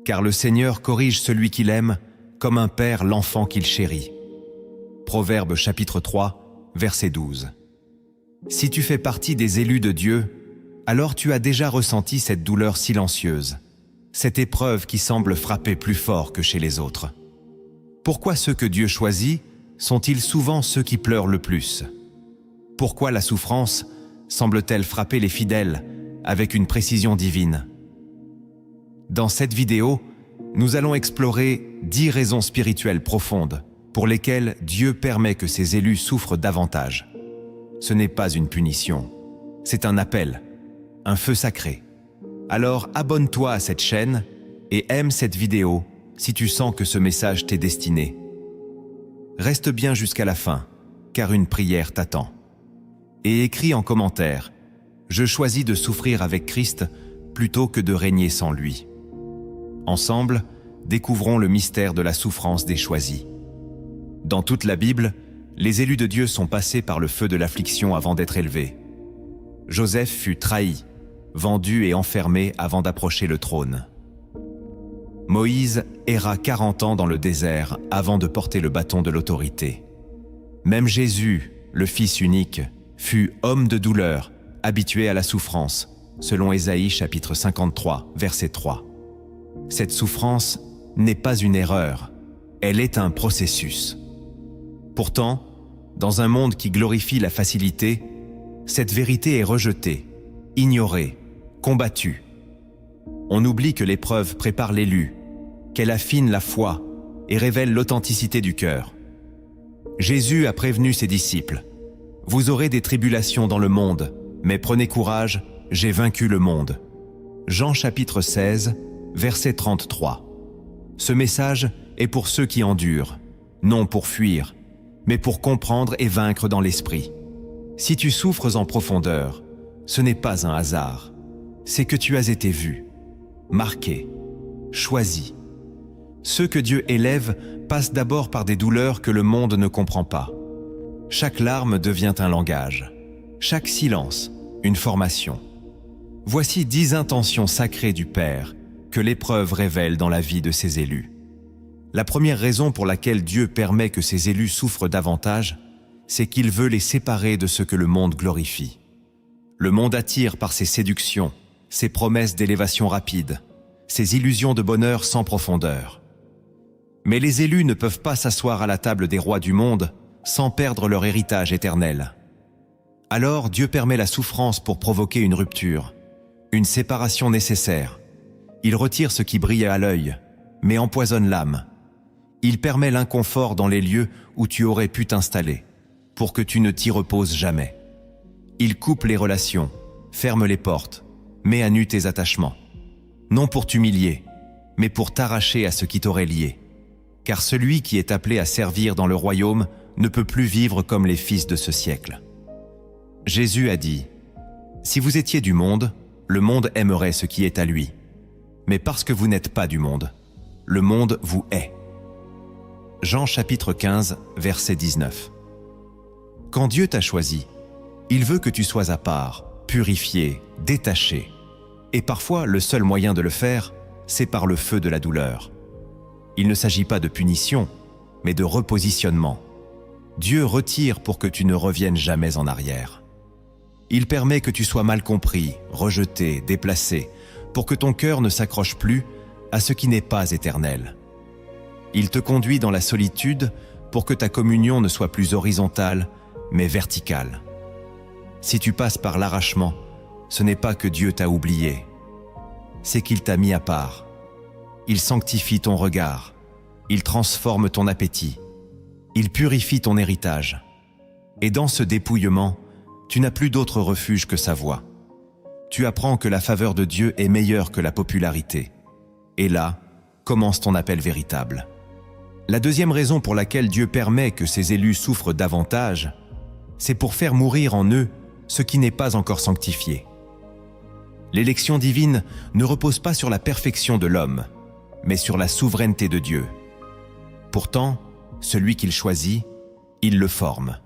car le Seigneur corrige celui qu'il aime, comme un père l'enfant qu'il chérit. Proverbes chapitre 3, verset 12. Si tu fais partie des élus de Dieu, alors tu as déjà ressenti cette douleur silencieuse, cette épreuve qui semble frapper plus fort que chez les autres. Pourquoi ceux que Dieu choisit sont-ils souvent ceux qui pleurent le plus? Pourquoi la souffrance semble-t-elle frapper les fidèles avec une précision divine? Dans cette vidéo, nous allons explorer 10 raisons spirituelles profondes pour lesquelles Dieu permet que ses élus souffrent davantage. Ce n'est pas une punition, c'est un appel, un feu sacré. Alors abonne-toi à cette chaîne et aime cette vidéo si tu sens que ce message t'est destiné. Reste bien jusqu'à la fin, car une prière t'attend. Et écris en commentaire « Je choisis de souffrir avec Christ plutôt que de régner sans lui ». Ensemble, découvrons le mystère de la souffrance des choisis. Dans toute la Bible, les élus de Dieu sont passés par le feu de l'affliction avant d'être élevés. Joseph fut trahi, vendu et enfermé avant d'approcher le trône. Moïse erra 40 ans dans le désert avant de porter le bâton de l'autorité. Même Jésus, le Fils unique, fut homme de douleur, habitué à la souffrance, selon Ésaïe chapitre 53, verset 3. Cette souffrance n'est pas une erreur, elle est un processus. Pourtant, dans un monde qui glorifie la facilité, cette vérité est rejetée, ignorée, combattue. On oublie que l'épreuve prépare l'élu, qu'elle affine la foi et révèle l'authenticité du cœur. Jésus a prévenu ses disciples « Vous aurez des tribulations dans le monde, mais prenez courage, j'ai vaincu le monde. » Jean chapitre 16, verset 33. Ce message est pour ceux qui endurent, non pour fuir, mais pour comprendre et vaincre dans l'esprit. Si tu souffres en profondeur, ce n'est pas un hasard. C'est que tu as été vu, marqué, choisi. Ceux que Dieu élève passent d'abord par des douleurs que le monde ne comprend pas. Chaque larme devient un langage, chaque silence, une formation. Voici 10 intentions sacrées du Père que l'épreuve révèle dans la vie de ses élus. La première raison pour laquelle Dieu permet que ses élus souffrent davantage, c'est qu'il veut les séparer de ce que le monde glorifie. Le monde attire par ses séductions, ses promesses d'élévation rapide, ses illusions de bonheur sans profondeur. Mais les élus ne peuvent pas s'asseoir à la table des rois du monde sans perdre leur héritage éternel. Alors Dieu permet la souffrance pour provoquer une rupture, une séparation nécessaire. Il retire ce qui brille à l'œil, mais empoisonne l'âme. Il permet l'inconfort dans les lieux où tu aurais pu t'installer, pour que tu ne t'y reposes jamais. Il coupe les relations, ferme les portes, met à nu tes attachements. Non pour t'humilier, mais pour t'arracher à ce qui t'aurait lié. Car celui qui est appelé à servir dans le royaume ne peut plus vivre comme les fils de ce siècle. Jésus a dit « Si vous étiez du monde, le monde aimerait ce qui est à lui. Mais parce que vous n'êtes pas du monde, le monde vous hait. » Jean chapitre 15, verset 19. Quand Dieu t'a choisi, il veut que tu sois à part, purifié, détaché. Et parfois, le seul moyen de le faire, c'est par le feu de la douleur. Il ne s'agit pas de punition, mais de repositionnement. Dieu retire pour que tu ne reviennes jamais en arrière. Il permet que tu sois mal compris, rejeté, déplacé, pour que ton cœur ne s'accroche plus à ce qui n'est pas éternel. Il te conduit dans la solitude pour que ta communion ne soit plus horizontale, mais verticale. Si tu passes par l'arrachement, ce n'est pas que Dieu t'a oublié, c'est qu'il t'a mis à part. Il sanctifie ton regard, il transforme ton appétit, il purifie ton héritage. Et dans ce dépouillement, tu n'as plus d'autre refuge que sa voix. Tu apprends que la faveur de Dieu est meilleure que la popularité. Et là, commence ton appel véritable. La deuxième raison pour laquelle Dieu permet que ses élus souffrent davantage, c'est pour faire mourir en eux ce qui n'est pas encore sanctifié. L'élection divine ne repose pas sur la perfection de l'homme, mais sur la souveraineté de Dieu. Pourtant, celui qu'il choisit, il le forme.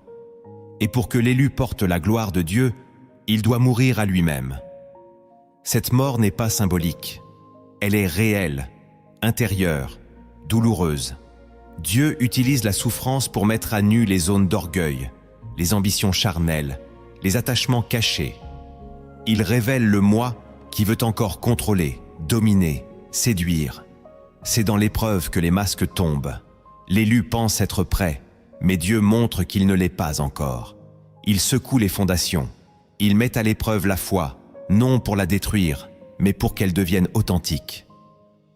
Et pour que l'élu porte la gloire de Dieu, il doit mourir à lui-même. Cette mort n'est pas symbolique, elle est réelle, intérieure, douloureuse. Dieu utilise la souffrance pour mettre à nu les zones d'orgueil, les ambitions charnelles, les attachements cachés. Il révèle le moi qui veut encore contrôler, dominer, séduire. C'est dans l'épreuve que les masques tombent. L'élu pense être prêt, mais Dieu montre qu'il ne l'est pas encore. Il secoue les fondations. Il met à l'épreuve la foi, non pour la détruire, mais pour qu'elle devienne authentique.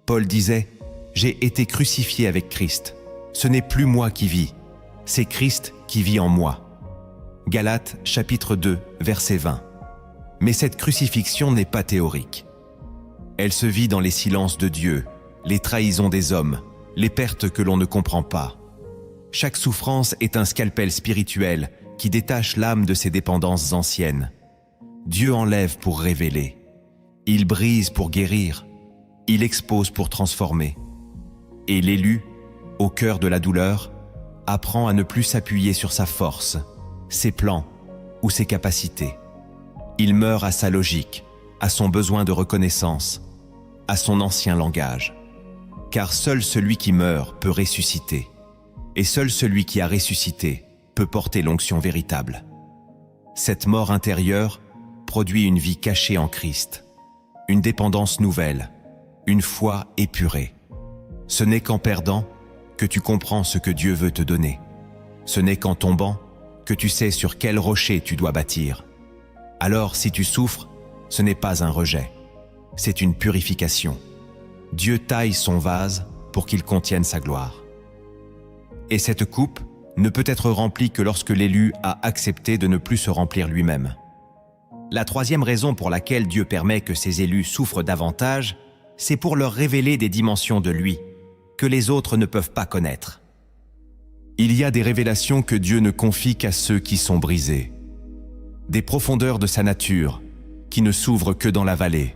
Paul disait « J'ai été crucifié avec Christ. Ce n'est plus moi qui vis, c'est Christ qui vit en moi. » Galates chapitre 2, verset 20. Mais cette crucifixion n'est pas théorique. Elle se vit dans les silences de Dieu, les trahisons des hommes, les pertes que l'on ne comprend pas. Chaque souffrance est un scalpel spirituel qui détache l'âme de ses dépendances anciennes. Dieu enlève pour révéler. Il brise pour guérir. Il expose pour transformer. Et l'élu, au cœur de la douleur, apprend à ne plus s'appuyer sur sa force, ses plans ou ses capacités. Il meurt à sa logique, à son besoin de reconnaissance, à son ancien langage. Car seul celui qui meurt peut ressusciter. Et seul celui qui a ressuscité peut porter l'onction véritable. Cette mort intérieure produit une vie cachée en Christ, une dépendance nouvelle, une foi épurée. Ce n'est qu'en perdant que tu comprends ce que Dieu veut te donner. Ce n'est qu'en tombant que tu sais sur quel rocher tu dois bâtir. Alors, si tu souffres, ce n'est pas un rejet, c'est une purification. Dieu taille son vase pour qu'il contienne sa gloire. Et cette coupe ne peut être remplie que lorsque l'élu a accepté de ne plus se remplir lui-même. La troisième raison pour laquelle Dieu permet que ses élus souffrent davantage, c'est pour leur révéler des dimensions de lui, que les autres ne peuvent pas connaître. Il y a des révélations que Dieu ne confie qu'à ceux qui sont brisés, des profondeurs de sa nature qui ne s'ouvrent que dans la vallée.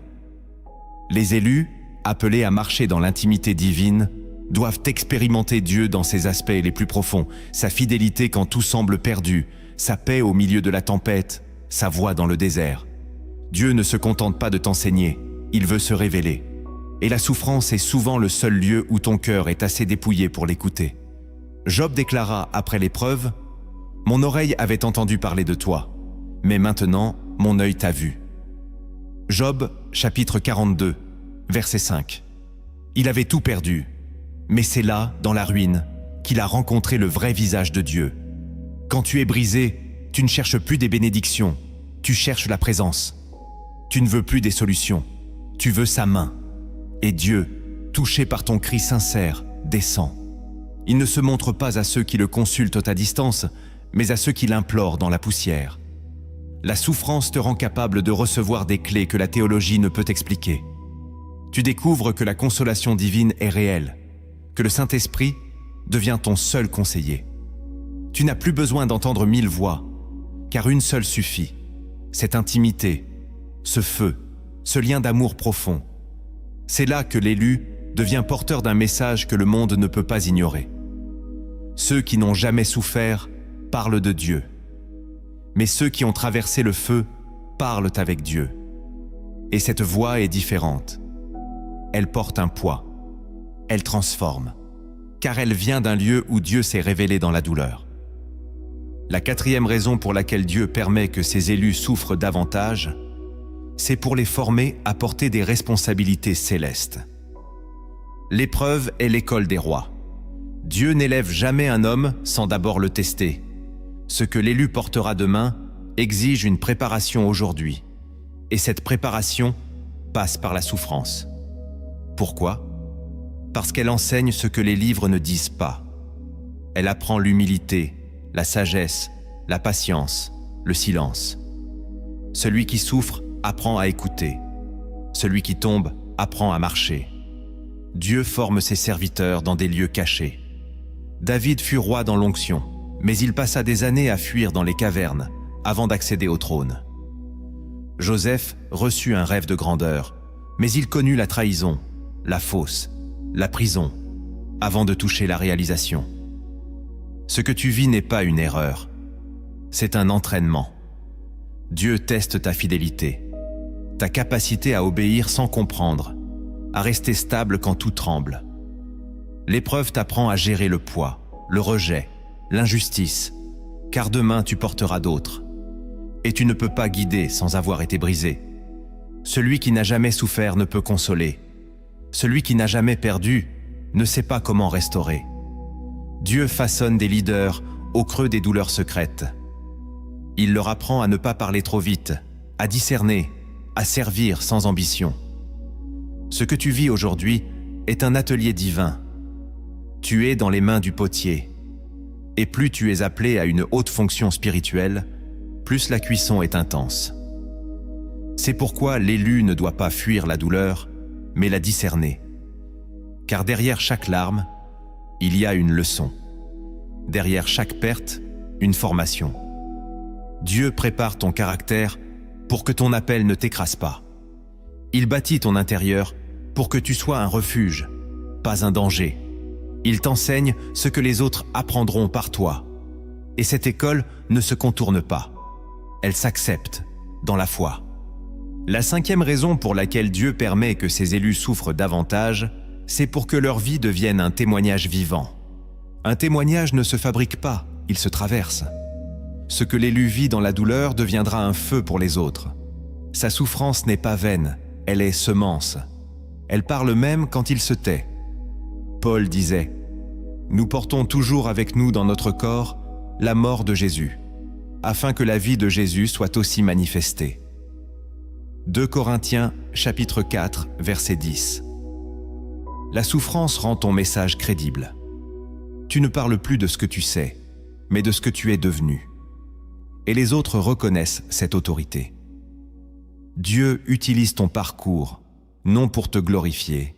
Les élus, appelés à marcher dans l'intimité divine, doivent expérimenter Dieu dans ses aspects les plus profonds, sa fidélité quand tout semble perdu, sa paix au milieu de la tempête, sa voix dans le désert. Dieu ne se contente pas de t'enseigner, il veut se révéler. Et la souffrance est souvent le seul lieu où ton cœur est assez dépouillé pour l'écouter. Job déclara après l'épreuve, « Mon oreille avait entendu parler de toi, mais maintenant mon œil t'a vu. » Job, chapitre 42, verset 5. Il avait tout perdu, mais c'est là, dans la ruine, qu'il a rencontré le vrai visage de Dieu. Quand tu es brisé, tu ne cherches plus des bénédictions, tu cherches la présence. Tu ne veux plus des solutions, tu veux sa main. Et Dieu, touché par ton cri sincère, descend. Il ne se montre pas à ceux qui le consultent à distance, mais à ceux qui l'implorent dans la poussière. La souffrance te rend capable de recevoir des clés que la théologie ne peut expliquer. Tu découvres que la consolation divine est réelle, que le Saint-Esprit devient ton seul conseiller. Tu n'as plus besoin d'entendre 1000 voix, car une seule suffit. Cette intimité, ce feu, ce lien d'amour profond. C'est là que l'élu devient porteur d'un message que le monde ne peut pas ignorer. Ceux qui n'ont jamais souffert parlent de Dieu. Mais ceux qui ont traversé le feu parlent avec Dieu. Et cette voix est différente. Elle porte un poids. Elle transforme. Car elle vient d'un lieu où Dieu s'est révélé dans la douleur. La quatrième raison pour laquelle Dieu permet que ses élus souffrent davantage, c'est pour les former à porter des responsabilités célestes. L'épreuve est l'école des rois. Dieu n'élève jamais un homme sans d'abord le tester. Ce que l'élu portera demain exige une préparation aujourd'hui. Et cette préparation passe par la souffrance. Pourquoi ? Parce qu'elle enseigne ce que les livres ne disent pas. Elle apprend l'humilité, la sagesse, la patience, le silence. Celui qui souffre apprend à écouter. Celui qui tombe apprend à marcher. Dieu forme ses serviteurs dans des lieux cachés. David fut roi dans l'onction, mais il passa des années à fuir dans les cavernes avant d'accéder au trône. Joseph reçut un rêve de grandeur, mais il connut la trahison, la fosse, la prison, avant de toucher la réalisation. Ce que tu vis n'est pas une erreur, c'est un entraînement. Dieu teste ta fidélité, ta capacité à obéir sans comprendre, à rester stable quand tout tremble. L'épreuve t'apprend à gérer le poids, le rejet, l'injustice, car demain tu porteras d'autres. Et tu ne peux pas guider sans avoir été brisé. Celui qui n'a jamais souffert ne peut consoler. Celui qui n'a jamais perdu ne sait pas comment restaurer. Dieu façonne des leaders au creux des douleurs secrètes. Il leur apprend à ne pas parler trop vite, à discerner, à servir sans ambition. Ce que tu vis aujourd'hui est un atelier divin. Tu es dans les mains du potier. Et plus tu es appelé à une haute fonction spirituelle, plus la cuisson est intense. C'est pourquoi l'élu ne doit pas fuir la douleur, mais la discerner. Car derrière chaque larme, il y a une leçon. Derrière chaque perte, une formation. Dieu prépare ton caractère pour que ton appel ne t'écrase pas. Il bâtit ton intérieur pour que tu sois un refuge, pas un danger. Il t'enseigne ce que les autres apprendront par toi. Et cette école ne se contourne pas. Elle s'accepte dans la foi. La 5e raison pour laquelle Dieu permet que ses élus souffrent davantage, c'est pour que leur vie devienne un témoignage vivant. Un témoignage ne se fabrique pas, il se traverse. Ce que l'élu vit dans la douleur deviendra un feu pour les autres. Sa souffrance n'est pas vaine, elle est semence. Elle parle même quand il se tait. Paul disait « Nous portons toujours avec nous dans notre corps la mort de Jésus, afin que la vie de Jésus soit aussi manifestée. » 2 Corinthiens, chapitre 4, verset 10. La souffrance rend ton message crédible. Tu ne parles plus de ce que tu sais, mais de ce que tu es devenu. Et les autres reconnaissent cette autorité. Dieu utilise ton parcours, non pour te glorifier,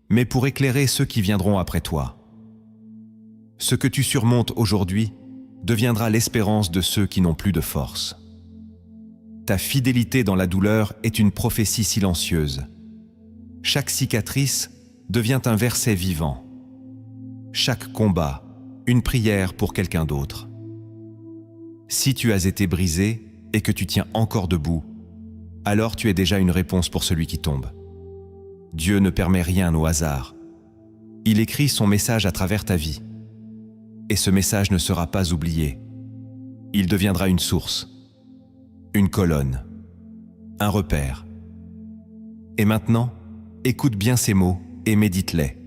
mais pour éclairer ceux qui viendront après toi. Ce que tu surmontes aujourd'hui deviendra l'espérance de ceux qui n'ont plus de force. Ta fidélité dans la douleur est une prophétie silencieuse. Chaque cicatrice devient un verset vivant. Chaque combat, une prière pour quelqu'un d'autre. Si tu as été brisé et que tu tiens encore debout, alors tu es déjà une réponse pour celui qui tombe. Dieu ne permet rien au hasard. Il écrit son message à travers ta vie. Et ce message ne sera pas oublié. Il deviendra une source, une colonne, un repère. Et maintenant, écoute bien ces mots et médite-les.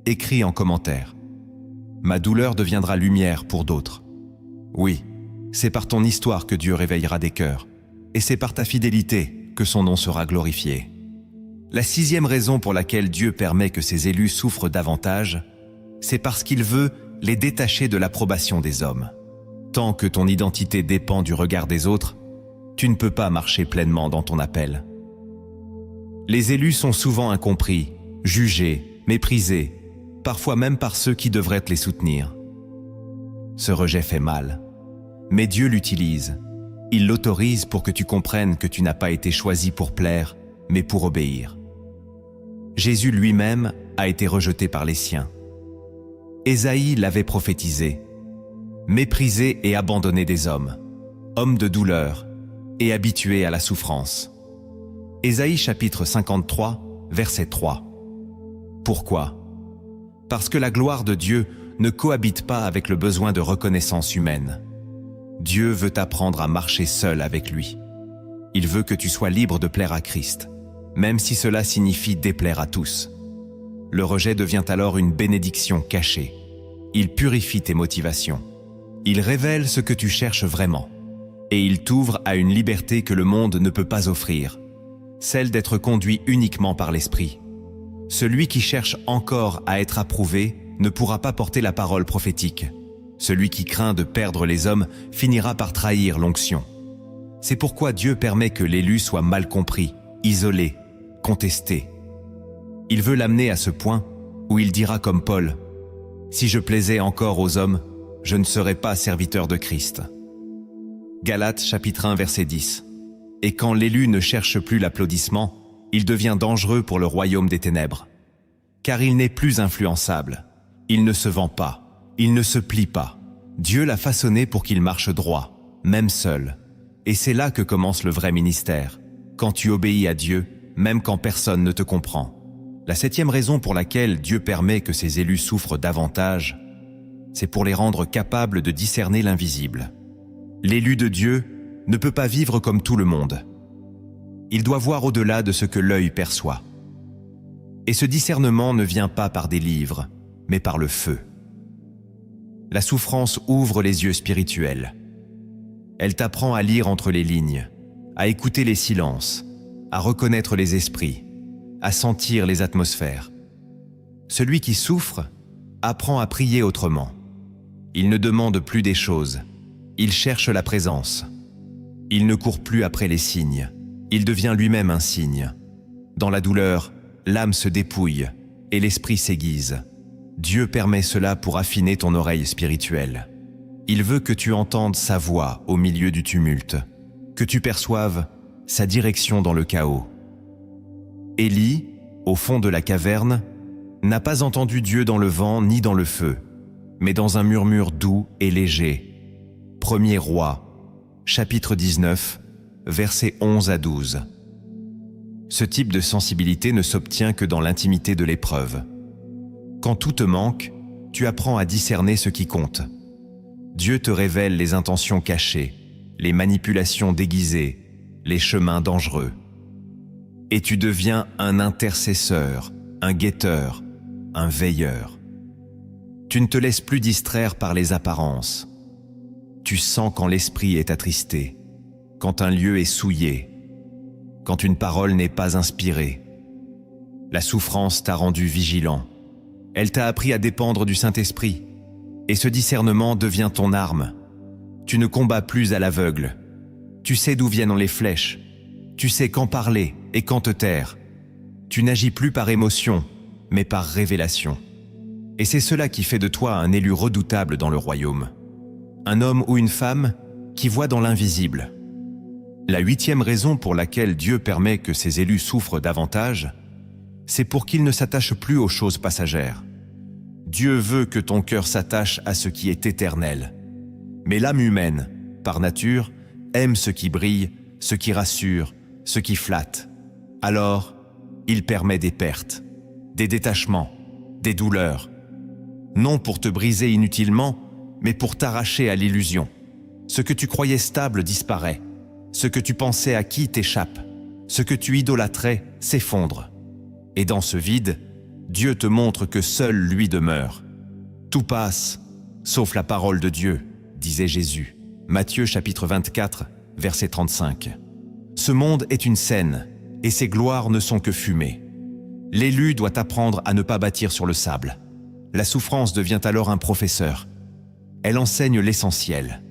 Écris en commentaire. Ma douleur deviendra lumière pour d'autres. Oui, c'est par ton histoire que Dieu réveillera des cœurs. Et c'est par ta fidélité que son nom sera glorifié. La 6e raison pour laquelle Dieu permet que ses élus souffrent davantage, c'est parce qu'il veut les détacher de l'approbation des hommes. Tant que ton identité dépend du regard des autres, tu ne peux pas marcher pleinement dans ton appel. Les élus sont souvent incompris, jugés, méprisés, parfois même par ceux qui devraient les soutenir. Ce rejet fait mal, mais Dieu l'utilise. Il l'autorise pour que tu comprennes que tu n'as pas été choisi pour plaire, mais pour obéir. Jésus lui-même a été rejeté par les siens. Ésaïe l'avait prophétisé. Méprisé et abandonné des hommes, homme de douleur et habitué à la souffrance. Ésaïe chapitre 53, verset 3. Pourquoi? Parce que la gloire de Dieu ne cohabite pas avec le besoin de reconnaissance humaine. Dieu veut t'apprendre à marcher seul avec lui. Il veut que tu sois libre de plaire à Christ, même si cela signifie déplaire à tous. Le rejet devient alors une bénédiction cachée. Il purifie tes motivations. Il révèle ce que tu cherches vraiment. Et il t'ouvre à une liberté que le monde ne peut pas offrir, celle d'être conduit uniquement par l'Esprit. Celui qui cherche encore à être approuvé ne pourra pas porter la parole prophétique. Celui qui craint de perdre les hommes finira par trahir l'onction. C'est pourquoi Dieu permet que l'élu soit mal compris, isolé, contesté. Il veut l'amener à ce point où il dira comme Paul « Si je plaisais encore aux hommes, je ne serais pas serviteur de Christ. » Galates chapitre 1 verset 10. Et quand l'élu ne cherche plus l'applaudissement, il devient dangereux pour le royaume des ténèbres. Car il n'est plus influençable. Il ne se vend pas. Il ne se plie pas. Dieu l'a façonné pour qu'il marche droit, même seul. Et c'est là que commence le vrai ministère. Quand tu obéis à Dieu, même quand personne ne te comprend. La 7e raison pour laquelle Dieu permet que ses élus souffrent davantage, c'est pour les rendre capables de discerner l'invisible. L'élu de Dieu ne peut pas vivre comme tout le monde. Il doit voir au-delà de ce que l'œil perçoit. Et ce discernement ne vient pas par des livres, mais par le feu. La souffrance ouvre les yeux spirituels. Elle t'apprend à lire entre les lignes, à écouter les silences, à reconnaître les esprits, à sentir les atmosphères. Celui qui souffre apprend à prier autrement. Il ne demande plus des choses, il cherche la présence. Il ne court plus après les signes, il devient lui-même un signe. Dans la douleur, l'âme se dépouille et l'esprit s'aiguise. Dieu permet cela pour affiner ton oreille spirituelle. Il veut que tu entendes sa voix au milieu du tumulte, que tu perçoives sa direction dans le chaos. Élie, au fond de la caverne, n'a pas entendu Dieu dans le vent ni dans le feu, mais dans un murmure doux et léger. 1er Roi, chapitre 19, versets 11 à 12. Ce type de sensibilité ne s'obtient que dans l'intimité de l'épreuve. Quand tout te manque, tu apprends à discerner ce qui compte. Dieu te révèle les intentions cachées, les manipulations déguisées, les chemins dangereux. Et tu deviens un intercesseur, un guetteur, un veilleur. Tu ne te laisses plus distraire par les apparences. Tu sens quand l'esprit est attristé, quand un lieu est souillé, quand une parole n'est pas inspirée. La souffrance t'a rendu vigilant. Elle t'a appris à dépendre du Saint-Esprit. Et ce discernement devient ton arme. Tu ne combats plus à l'aveugle. Tu sais d'où viennent les flèches. Tu sais quand parler et quand te taire. Tu n'agis plus par émotion, mais par révélation. Et c'est cela qui fait de toi un élu redoutable dans le royaume. Un homme ou une femme qui voit dans l'invisible. La 8e raison pour laquelle Dieu permet que ses élus souffrent davantage, c'est pour qu'ils ne s'attachent plus aux choses passagères. Dieu veut que ton cœur s'attache à ce qui est éternel. Mais l'âme humaine, par nature, aime ce qui brille, ce qui rassure, ce qui flatte. Alors, il permet des pertes, des détachements, des douleurs. Non pour te briser inutilement, mais pour t'arracher à l'illusion. Ce que tu croyais stable disparaît. Ce que tu pensais acquis t'échappe. Ce que tu idolâtrais s'effondre. Et dans ce vide, Dieu te montre que seul lui demeure. Tout passe, sauf la parole de Dieu, disait Jésus. Matthieu chapitre 24, verset 35. Ce monde est une scène, et ses gloires ne sont que fumée. L'élu doit apprendre à ne pas bâtir sur le sable. La souffrance devient alors un professeur. Elle enseigne l'essentiel.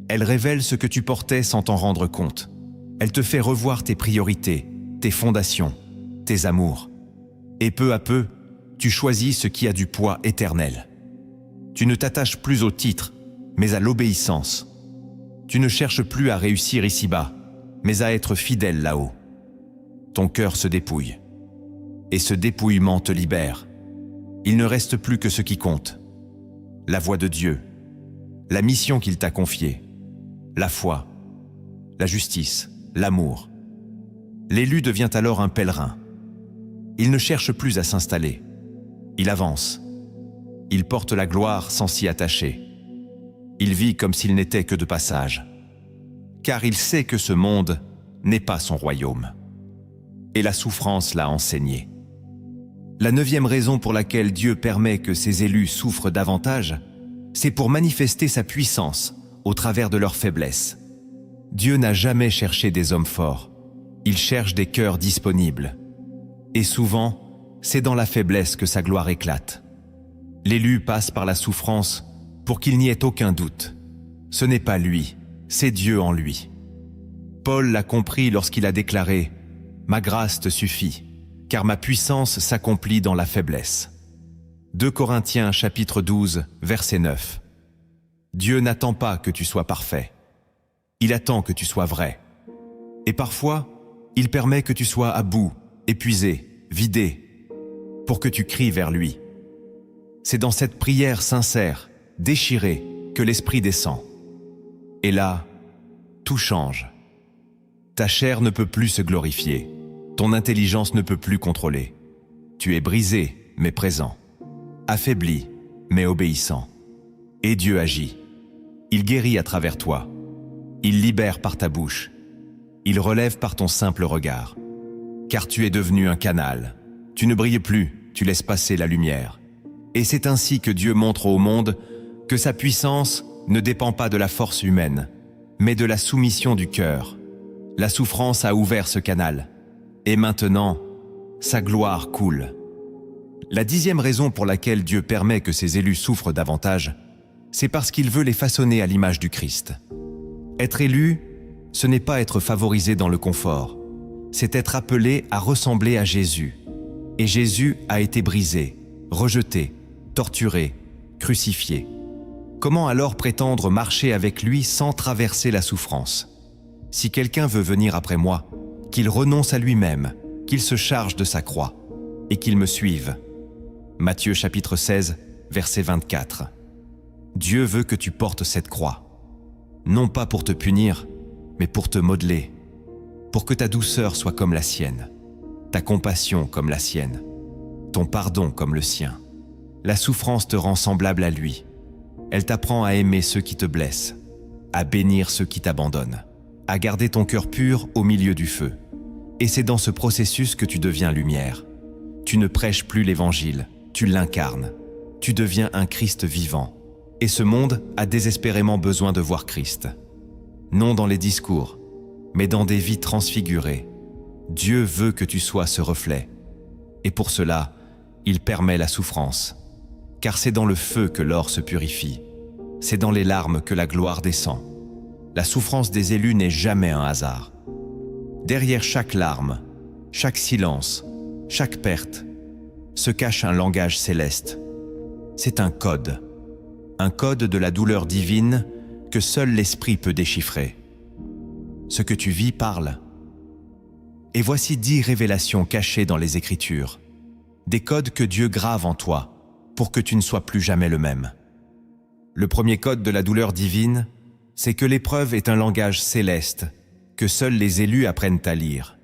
Elle révèle ce que tu portais sans t'en rendre compte. Elle te fait revoir tes priorités, tes fondations, tes amours. Et peu à peu, tu choisis ce qui a du poids éternel. Tu ne t'attaches plus au titre, mais à l'obéissance. Tu ne cherches plus à réussir ici-bas, mais à être fidèle là-haut. Ton cœur se dépouille. Et ce dépouillement te libère. Il ne reste plus que ce qui compte. La voix de Dieu, la mission qu'il t'a confiée, la foi, la justice, l'amour. L'élu devient alors un pèlerin. Il ne cherche plus à s'installer. Il avance. Il porte la gloire sans s'y attacher. Il vit comme s'il n'était que de passage. Car il sait que ce monde n'est pas son royaume. Et la souffrance l'a enseigné. La 9e raison pour laquelle Dieu permet que ses élus souffrent davantage, c'est pour manifester sa puissance au travers de leur faiblesse. Dieu n'a jamais cherché des hommes forts. Il cherche des cœurs disponibles. Et souvent, c'est dans la faiblesse que sa gloire éclate. L'élu passe par la souffrance pour qu'il n'y ait aucun doute. Ce n'est pas lui, c'est Dieu en lui. Paul l'a compris lorsqu'il a déclaré « Ma grâce te suffit, car ma puissance s'accomplit dans la faiblesse ». 2 Corinthiens chapitre 12, verset 9. Dieu n'attend pas que tu sois parfait. Il attend que tu sois vrai. Et parfois, il permet que tu sois à bout, épuisé, vidé, pour que tu cries vers lui. C'est dans cette prière sincère, déchirée, que l'Esprit descend. Et là, tout change. Ta chair ne peut plus se glorifier, ton intelligence ne peut plus contrôler. Tu es brisé, mais présent. Affaibli, mais obéissant. Et Dieu agit. Il guérit à travers toi. Il libère par ta bouche. Il relève par ton simple regard. Car tu es devenu un canal. Tu ne brilles plus, tu laisses passer la lumière. Et c'est ainsi que Dieu montre au monde que sa puissance ne dépend pas de la force humaine, mais de la soumission du cœur. La souffrance a ouvert ce canal. Et maintenant, sa gloire coule. La 10e raison pour laquelle Dieu permet que ses élus souffrent davantage, c'est parce qu'il veut les façonner à l'image du Christ. Être élu, ce n'est pas être favorisé dans le confort, c'est être appelé à ressembler à Jésus. Et Jésus a été brisé, rejeté, torturé, crucifié. Comment alors prétendre marcher avec lui sans traverser la souffrance? Si quelqu'un veut venir après moi, qu'il renonce à lui-même, qu'il se charge de sa croix, et qu'il me suive. Matthieu chapitre 16, verset 24. Dieu veut que tu portes cette croix, non pas pour te punir, mais pour te modeler, pour que ta douceur soit comme la sienne, ta compassion comme la sienne, ton pardon comme le sien. La souffrance te rend semblable à lui. Elle t'apprend à aimer ceux qui te blessent, à bénir ceux qui t'abandonnent, à garder ton cœur pur au milieu du feu. Et c'est dans ce processus que tu deviens lumière. Tu ne prêches plus l'Évangile, tu l'incarnes. Tu deviens un Christ vivant. Et ce monde a désespérément besoin de voir Christ. Non dans les discours, mais dans des vies transfigurées. Dieu veut que tu sois ce reflet. Et pour cela, il permet la souffrance. Car c'est dans le feu que l'or se purifie. C'est dans les larmes que la gloire descend. La souffrance des élus n'est jamais un hasard. Derrière chaque larme, chaque silence, chaque perte, se cache un langage céleste. C'est un code de la douleur divine que seul l'Esprit peut déchiffrer. Ce que tu vis parle. Et voici 10 révélations cachées dans les Écritures, des codes que Dieu grave en toi pour que tu ne sois plus jamais le même. Le premier code de la douleur divine, c'est que l'épreuve est un langage céleste que seuls les élus apprennent à lire.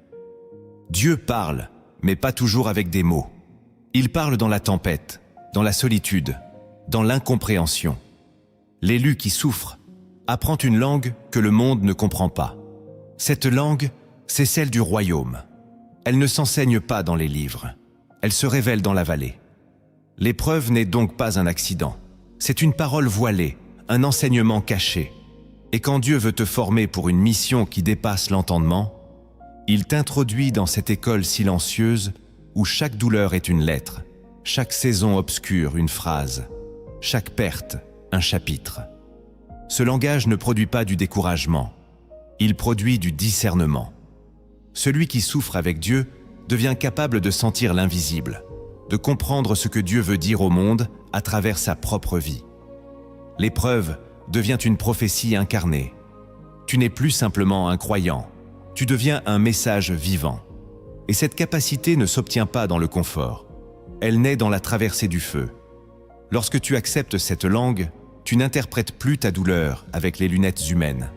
Dieu parle, mais pas toujours avec des mots. Il parle dans la tempête, dans la solitude, dans l'incompréhension. L'élu qui souffre apprend une langue que le monde ne comprend pas. Cette langue, c'est celle du royaume. Elle ne s'enseigne pas dans les livres. Elle se révèle dans la vallée. L'épreuve n'est donc pas un accident. C'est une parole voilée, un enseignement caché. Et quand Dieu veut te former pour une mission qui dépasse l'entendement, il t'introduit dans cette école silencieuse où chaque douleur est une lettre, chaque saison obscure une phrase, chaque perte un chapitre. Ce langage ne produit pas du découragement, il produit du discernement. Celui qui souffre avec Dieu devient capable de sentir l'invisible, de comprendre ce que Dieu veut dire au monde à travers sa propre vie. L'épreuve devient une prophétie incarnée. Tu n'es plus simplement un croyant, tu deviens un message vivant. Et cette capacité ne s'obtient pas dans le confort, elle naît dans la traversée du feu. Lorsque tu acceptes cette langue, tu n'interprètes plus ta douleur avec les lunettes humaines.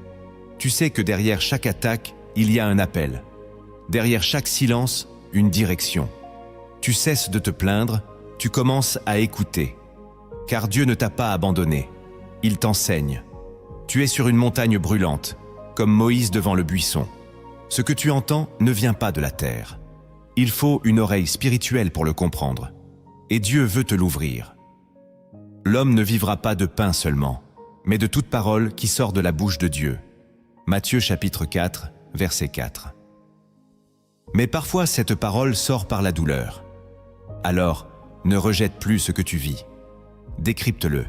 Tu sais que derrière chaque attaque, il y a un appel. Derrière chaque silence, une direction. Tu cesses de te plaindre, tu commences à écouter. Car Dieu ne t'a pas abandonné. Il t'enseigne. Tu es sur une montagne brûlante, comme Moïse devant le buisson. Ce que tu entends ne vient pas de la terre. Il faut une oreille spirituelle pour le comprendre. Et Dieu veut te l'ouvrir. L'homme ne vivra pas de pain seulement, mais de toute parole qui sort de la bouche de Dieu. Matthieu chapitre 4, verset 4. Mais parfois cette parole sort par la douleur. Alors, ne rejette plus ce que tu vis. Décrypte-le.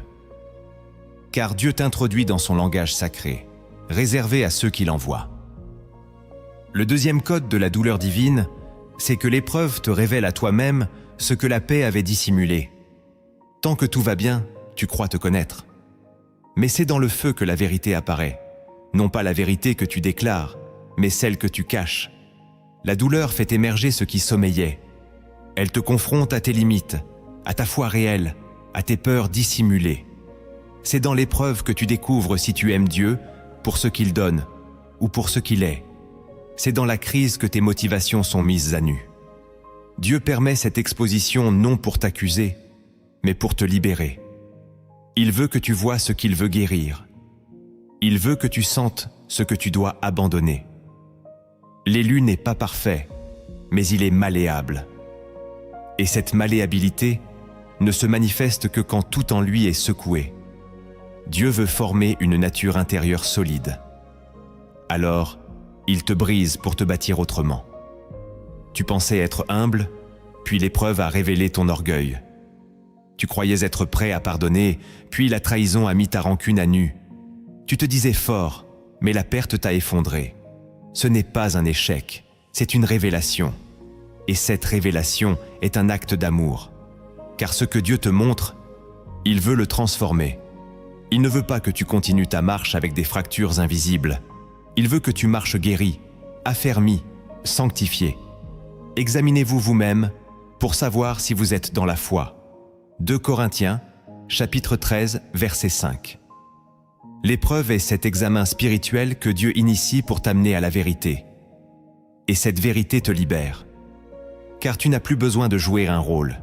Car Dieu t'introduit dans son langage sacré, réservé à ceux qui l'envoient. Le deuxième code de la douleur divine, c'est que l'épreuve te révèle à toi-même ce que la paix avait dissimulé. Tant que tout va bien, tu crois te connaître. Mais c'est dans le feu que la vérité apparaît. Non pas la vérité que tu déclares, mais celle que tu caches. La douleur fait émerger ce qui sommeillait. Elle te confronte à tes limites, à ta foi réelle, à tes peurs dissimulées. C'est dans l'épreuve que tu découvres si tu aimes Dieu pour ce qu'il donne ou pour ce qu'il est. C'est dans la crise que tes motivations sont mises à nu. Dieu permet cette exposition non pour t'accuser, mais pour te libérer. Il veut que tu vois ce qu'il veut guérir. Il veut que tu sentes ce que tu dois abandonner. L'élu n'est pas parfait, mais il est malléable. Et cette malléabilité ne se manifeste que quand tout en lui est secoué. Dieu veut former une nature intérieure solide. Alors, il te brise pour te bâtir autrement. Tu pensais être humble, puis l'épreuve a révélé ton orgueil. Tu croyais être prêt à pardonner, puis la trahison a mis ta rancune à nu. Tu te disais fort, mais la perte t'a effondré. Ce n'est pas un échec, c'est une révélation. Et cette révélation est un acte d'amour. Car ce que Dieu te montre, il veut le transformer. Il ne veut pas que tu continues ta marche avec des fractures invisibles. Il veut que tu marches guéri, affermi, sanctifié. Examinez-vous vous-même pour savoir si vous êtes dans la foi. 2 Corinthiens, chapitre 13, verset 5. L'épreuve est cet examen spirituel que Dieu initie pour t'amener à la vérité. Et cette vérité te libère. Car tu n'as plus besoin de jouer un rôle.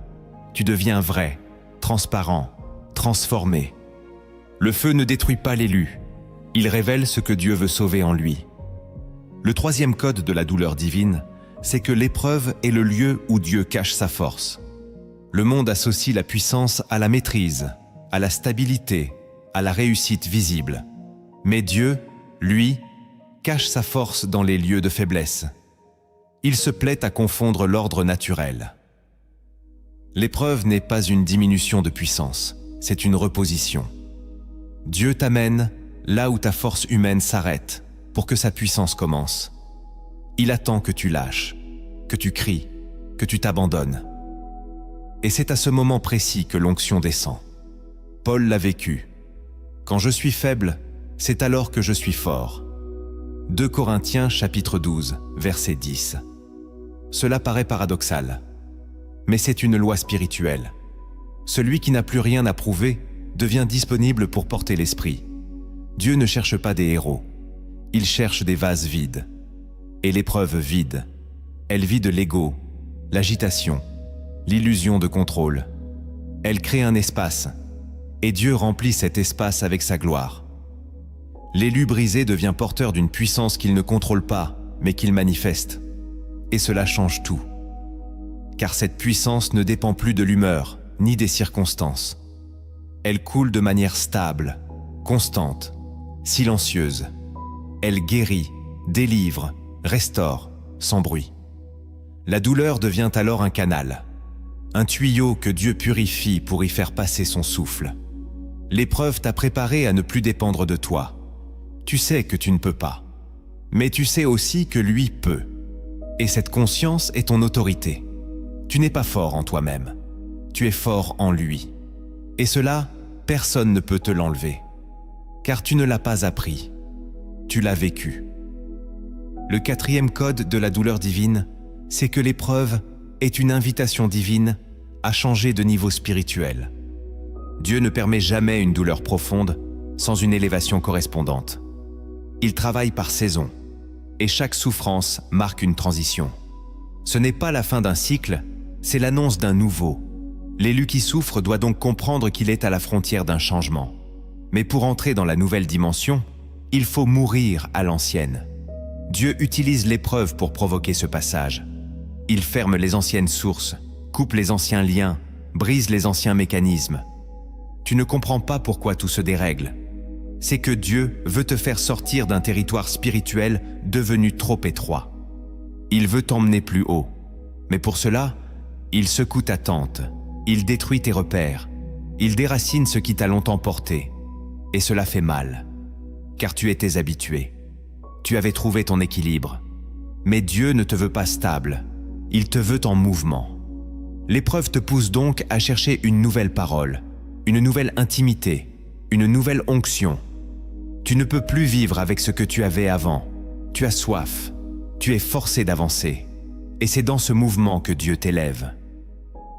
Tu deviens vrai, transparent, transformé. Le feu ne détruit pas l'élu. Il révèle ce que Dieu veut sauver en lui. Le troisième code de la douleur divine, c'est que l'épreuve est le lieu où Dieu cache sa force. Le monde associe la puissance à la maîtrise, à la stabilité, à la réussite visible. Mais Dieu, lui, cache sa force dans les lieux de faiblesse. Il se plaît à confondre l'ordre naturel. L'épreuve n'est pas une diminution de puissance, c'est une reposition. Dieu t'amène là où ta force humaine s'arrête pour que sa puissance commence. Il attend que tu lâches, que tu cries, que tu t'abandonnes. Et c'est à ce moment précis que l'onction descend. Paul l'a vécu. Quand je suis faible, c'est alors que je suis fort. 2 Corinthiens chapitre 12, verset 10. Cela paraît paradoxal, mais c'est une loi spirituelle. Celui qui n'a plus rien à prouver devient disponible pour porter l'esprit. Dieu ne cherche pas des héros, il cherche des vases vides. Et l'épreuve vide, elle vide l'ego, l'agitation, l'illusion de contrôle. Elle crée un espace, et Dieu remplit cet espace avec sa gloire. L'élu brisé devient porteur d'une puissance qu'il ne contrôle pas, mais qu'il manifeste. Et cela change tout. Car cette puissance ne dépend plus de l'humeur, ni des circonstances. Elle coule de manière stable, constante, silencieuse. Elle guérit, délivre, restaure, sans bruit. La douleur devient alors un canal, un tuyau que Dieu purifie pour y faire passer son souffle. L'épreuve t'a préparé à ne plus dépendre de toi. Tu sais que tu ne peux pas, mais tu sais aussi que lui peut. Et cette conscience est ton autorité. Tu n'es pas fort en toi-même, tu es fort en lui. Et cela, personne ne peut te l'enlever, car tu ne l'as pas appris, tu l'as vécu. Le quatrième code de la douleur divine, c'est que l'épreuve est une invitation divine à changer de niveau spirituel. Dieu ne permet jamais une douleur profonde sans une élévation correspondante. Il travaille par saison, et chaque souffrance marque une transition. Ce n'est pas la fin d'un cycle, c'est l'annonce d'un nouveau. L'élu qui souffre doit donc comprendre qu'il est à la frontière d'un changement. Mais pour entrer dans la nouvelle dimension, il faut mourir à l'ancienne. Dieu utilise l'épreuve pour provoquer ce passage. Il ferme les anciennes sources, coupe les anciens liens, brise les anciens mécanismes. Tu ne comprends pas pourquoi tout se dérègle. C'est que Dieu veut te faire sortir d'un territoire spirituel devenu trop étroit. Il veut t'emmener plus haut. Mais pour cela, il secoue ta tente, il détruit tes repères, il déracine ce qui t'a longtemps porté. Et cela fait mal, car tu étais habitué. Tu avais trouvé ton équilibre. Mais Dieu ne te veut pas stable, il te veut en mouvement. L'épreuve te pousse donc à chercher une nouvelle parole, une nouvelle intimité, une nouvelle onction. Tu ne peux plus vivre avec ce que tu avais avant. Tu as soif, tu es forcé d'avancer. Et c'est dans ce mouvement que Dieu t'élève.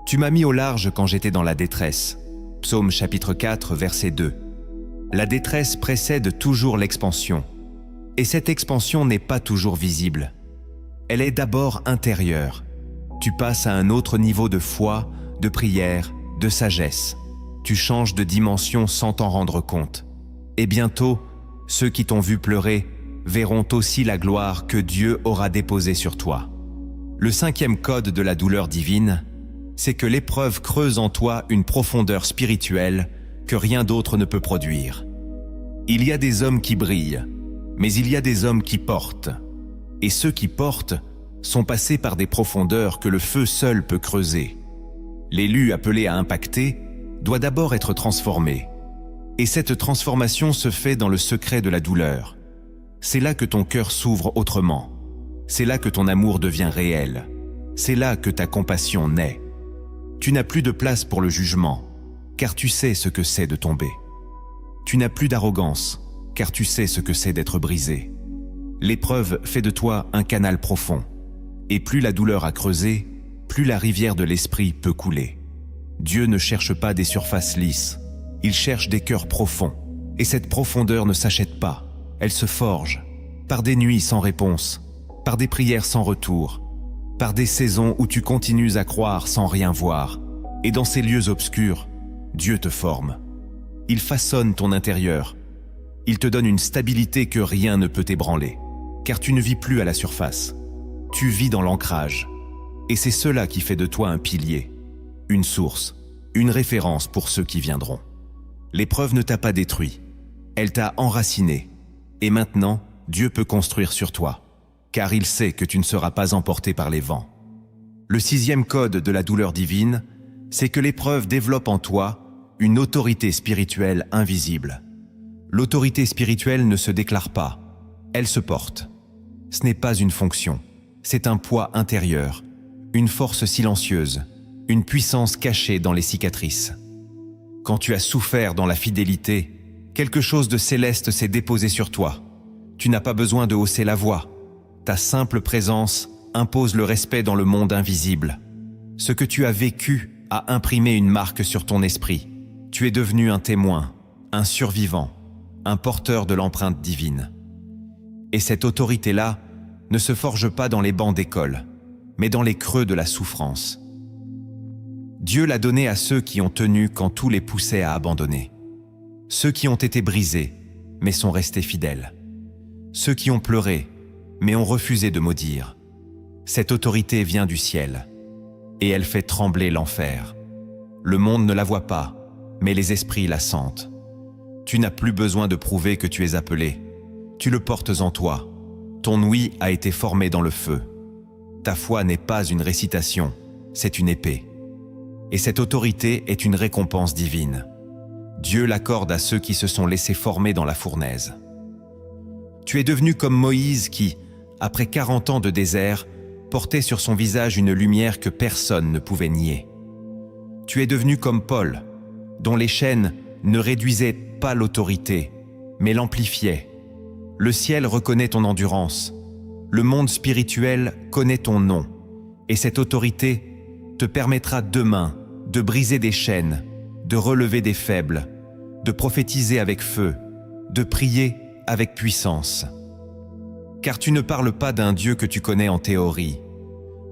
Tu m'as mis au large quand j'étais dans la détresse. Psaume chapitre 4, verset 2. La détresse précède toujours l'expansion. Et cette expansion n'est pas toujours visible. Elle est d'abord intérieure. Tu passes à un autre niveau de foi, de prière, de sagesse. Tu changes de dimension sans t'en rendre compte. Et bientôt, ceux qui t'ont vu pleurer verront aussi la gloire que Dieu aura déposée sur toi. Le 5e code de la douleur divine, c'est que l'épreuve creuse en toi une profondeur spirituelle que rien d'autre ne peut produire. Il y a des hommes qui brillent, mais il y a des hommes qui portent. Et ceux qui portent sont passés par des profondeurs que le feu seul peut creuser. L'élu appelé à impacter doit d'abord être transformé. Et cette transformation se fait dans le secret de la douleur. C'est là que ton cœur s'ouvre autrement. C'est là que ton amour devient réel. C'est là que ta compassion naît. Tu n'as plus de place pour le jugement, car tu sais ce que c'est de tomber. Tu n'as plus d'arrogance, car tu sais ce que c'est d'être brisé. L'épreuve fait de toi un canal profond. Et plus la douleur a creusé, plus la rivière de l'esprit peut couler. Dieu ne cherche pas des surfaces lisses, il cherche des cœurs profonds. Et cette profondeur ne s'achète pas, elle se forge, par des nuits sans réponse, par des prières sans retour, par des saisons où tu continues à croire sans rien voir. Et dans ces lieux obscurs, Dieu te forme. Il façonne ton intérieur. Il te donne une stabilité que rien ne peut ébranler, car tu ne vis plus à la surface. Tu vis dans l'ancrage. Et c'est cela qui fait de toi un pilier, une source, une référence pour ceux qui viendront. L'épreuve ne t'a pas détruit, elle t'a enraciné. Et maintenant, Dieu peut construire sur toi, car il sait que tu ne seras pas emporté par les vents. Le 6e code de la douleur divine, c'est que l'épreuve développe en toi une autorité spirituelle invisible. L'autorité spirituelle ne se déclare pas, elle se porte. Ce n'est pas une fonction, c'est un poids intérieur, une force silencieuse, une puissance cachée dans les cicatrices. Quand tu as souffert dans la fidélité, quelque chose de céleste s'est déposé sur toi. Tu n'as pas besoin de hausser la voix. Ta simple présence impose le respect dans le monde invisible. Ce que tu as vécu a imprimé une marque sur ton esprit. Tu es devenu un témoin, un survivant, un porteur de l'empreinte divine. Et cette autorité-là ne se forge pas dans les bancs d'école, mais dans les creux de la souffrance. Dieu l'a donnée à ceux qui ont tenu quand tout les poussait à abandonner. Ceux qui ont été brisés, mais sont restés fidèles. Ceux qui ont pleuré, mais ont refusé de maudire. Cette autorité vient du ciel, et elle fait trembler l'enfer. Le monde ne la voit pas, mais les esprits la sentent. Tu n'as plus besoin de prouver que tu es appelé. Tu le portes en toi. Ton oui a été formé dans le feu. Ta foi n'est pas une récitation, c'est une épée. Et cette autorité est une récompense divine. Dieu l'accorde à ceux qui se sont laissés former dans la fournaise. Tu es devenu comme Moïse qui, après 40 ans de désert, portait sur son visage une lumière que personne ne pouvait nier. Tu es devenu comme Paul, dont les chaînes ne réduisaient pas l'autorité, mais l'amplifiaient. Le ciel reconnaît ton endurance, le monde spirituel connaît ton nom, et cette autorité te permettra demain de briser des chaînes, de relever des faibles, de prophétiser avec feu, de prier avec puissance. Car tu ne parles pas d'un Dieu que tu connais en théorie,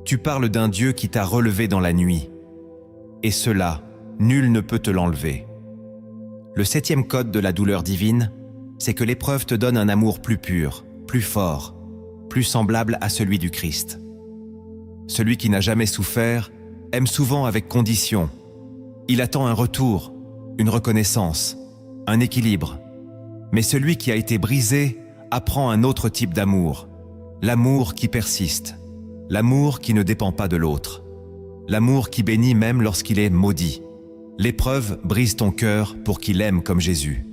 tu parles d'un Dieu qui t'a relevé dans la nuit. Et cela, nul ne peut te l'enlever. Le 7e code de la douleur divine, c'est que l'épreuve te donne un amour plus pur, plus fort, plus semblable à celui du Christ. Celui qui n'a jamais souffert aime souvent avec condition. Il attend un retour, une reconnaissance, un équilibre. Mais celui qui a été brisé apprend un autre type d'amour, l'amour qui persiste, l'amour qui ne dépend pas de l'autre, l'amour qui bénit même lorsqu'il est maudit. L'épreuve brise ton cœur pour qu'il aime comme Jésus.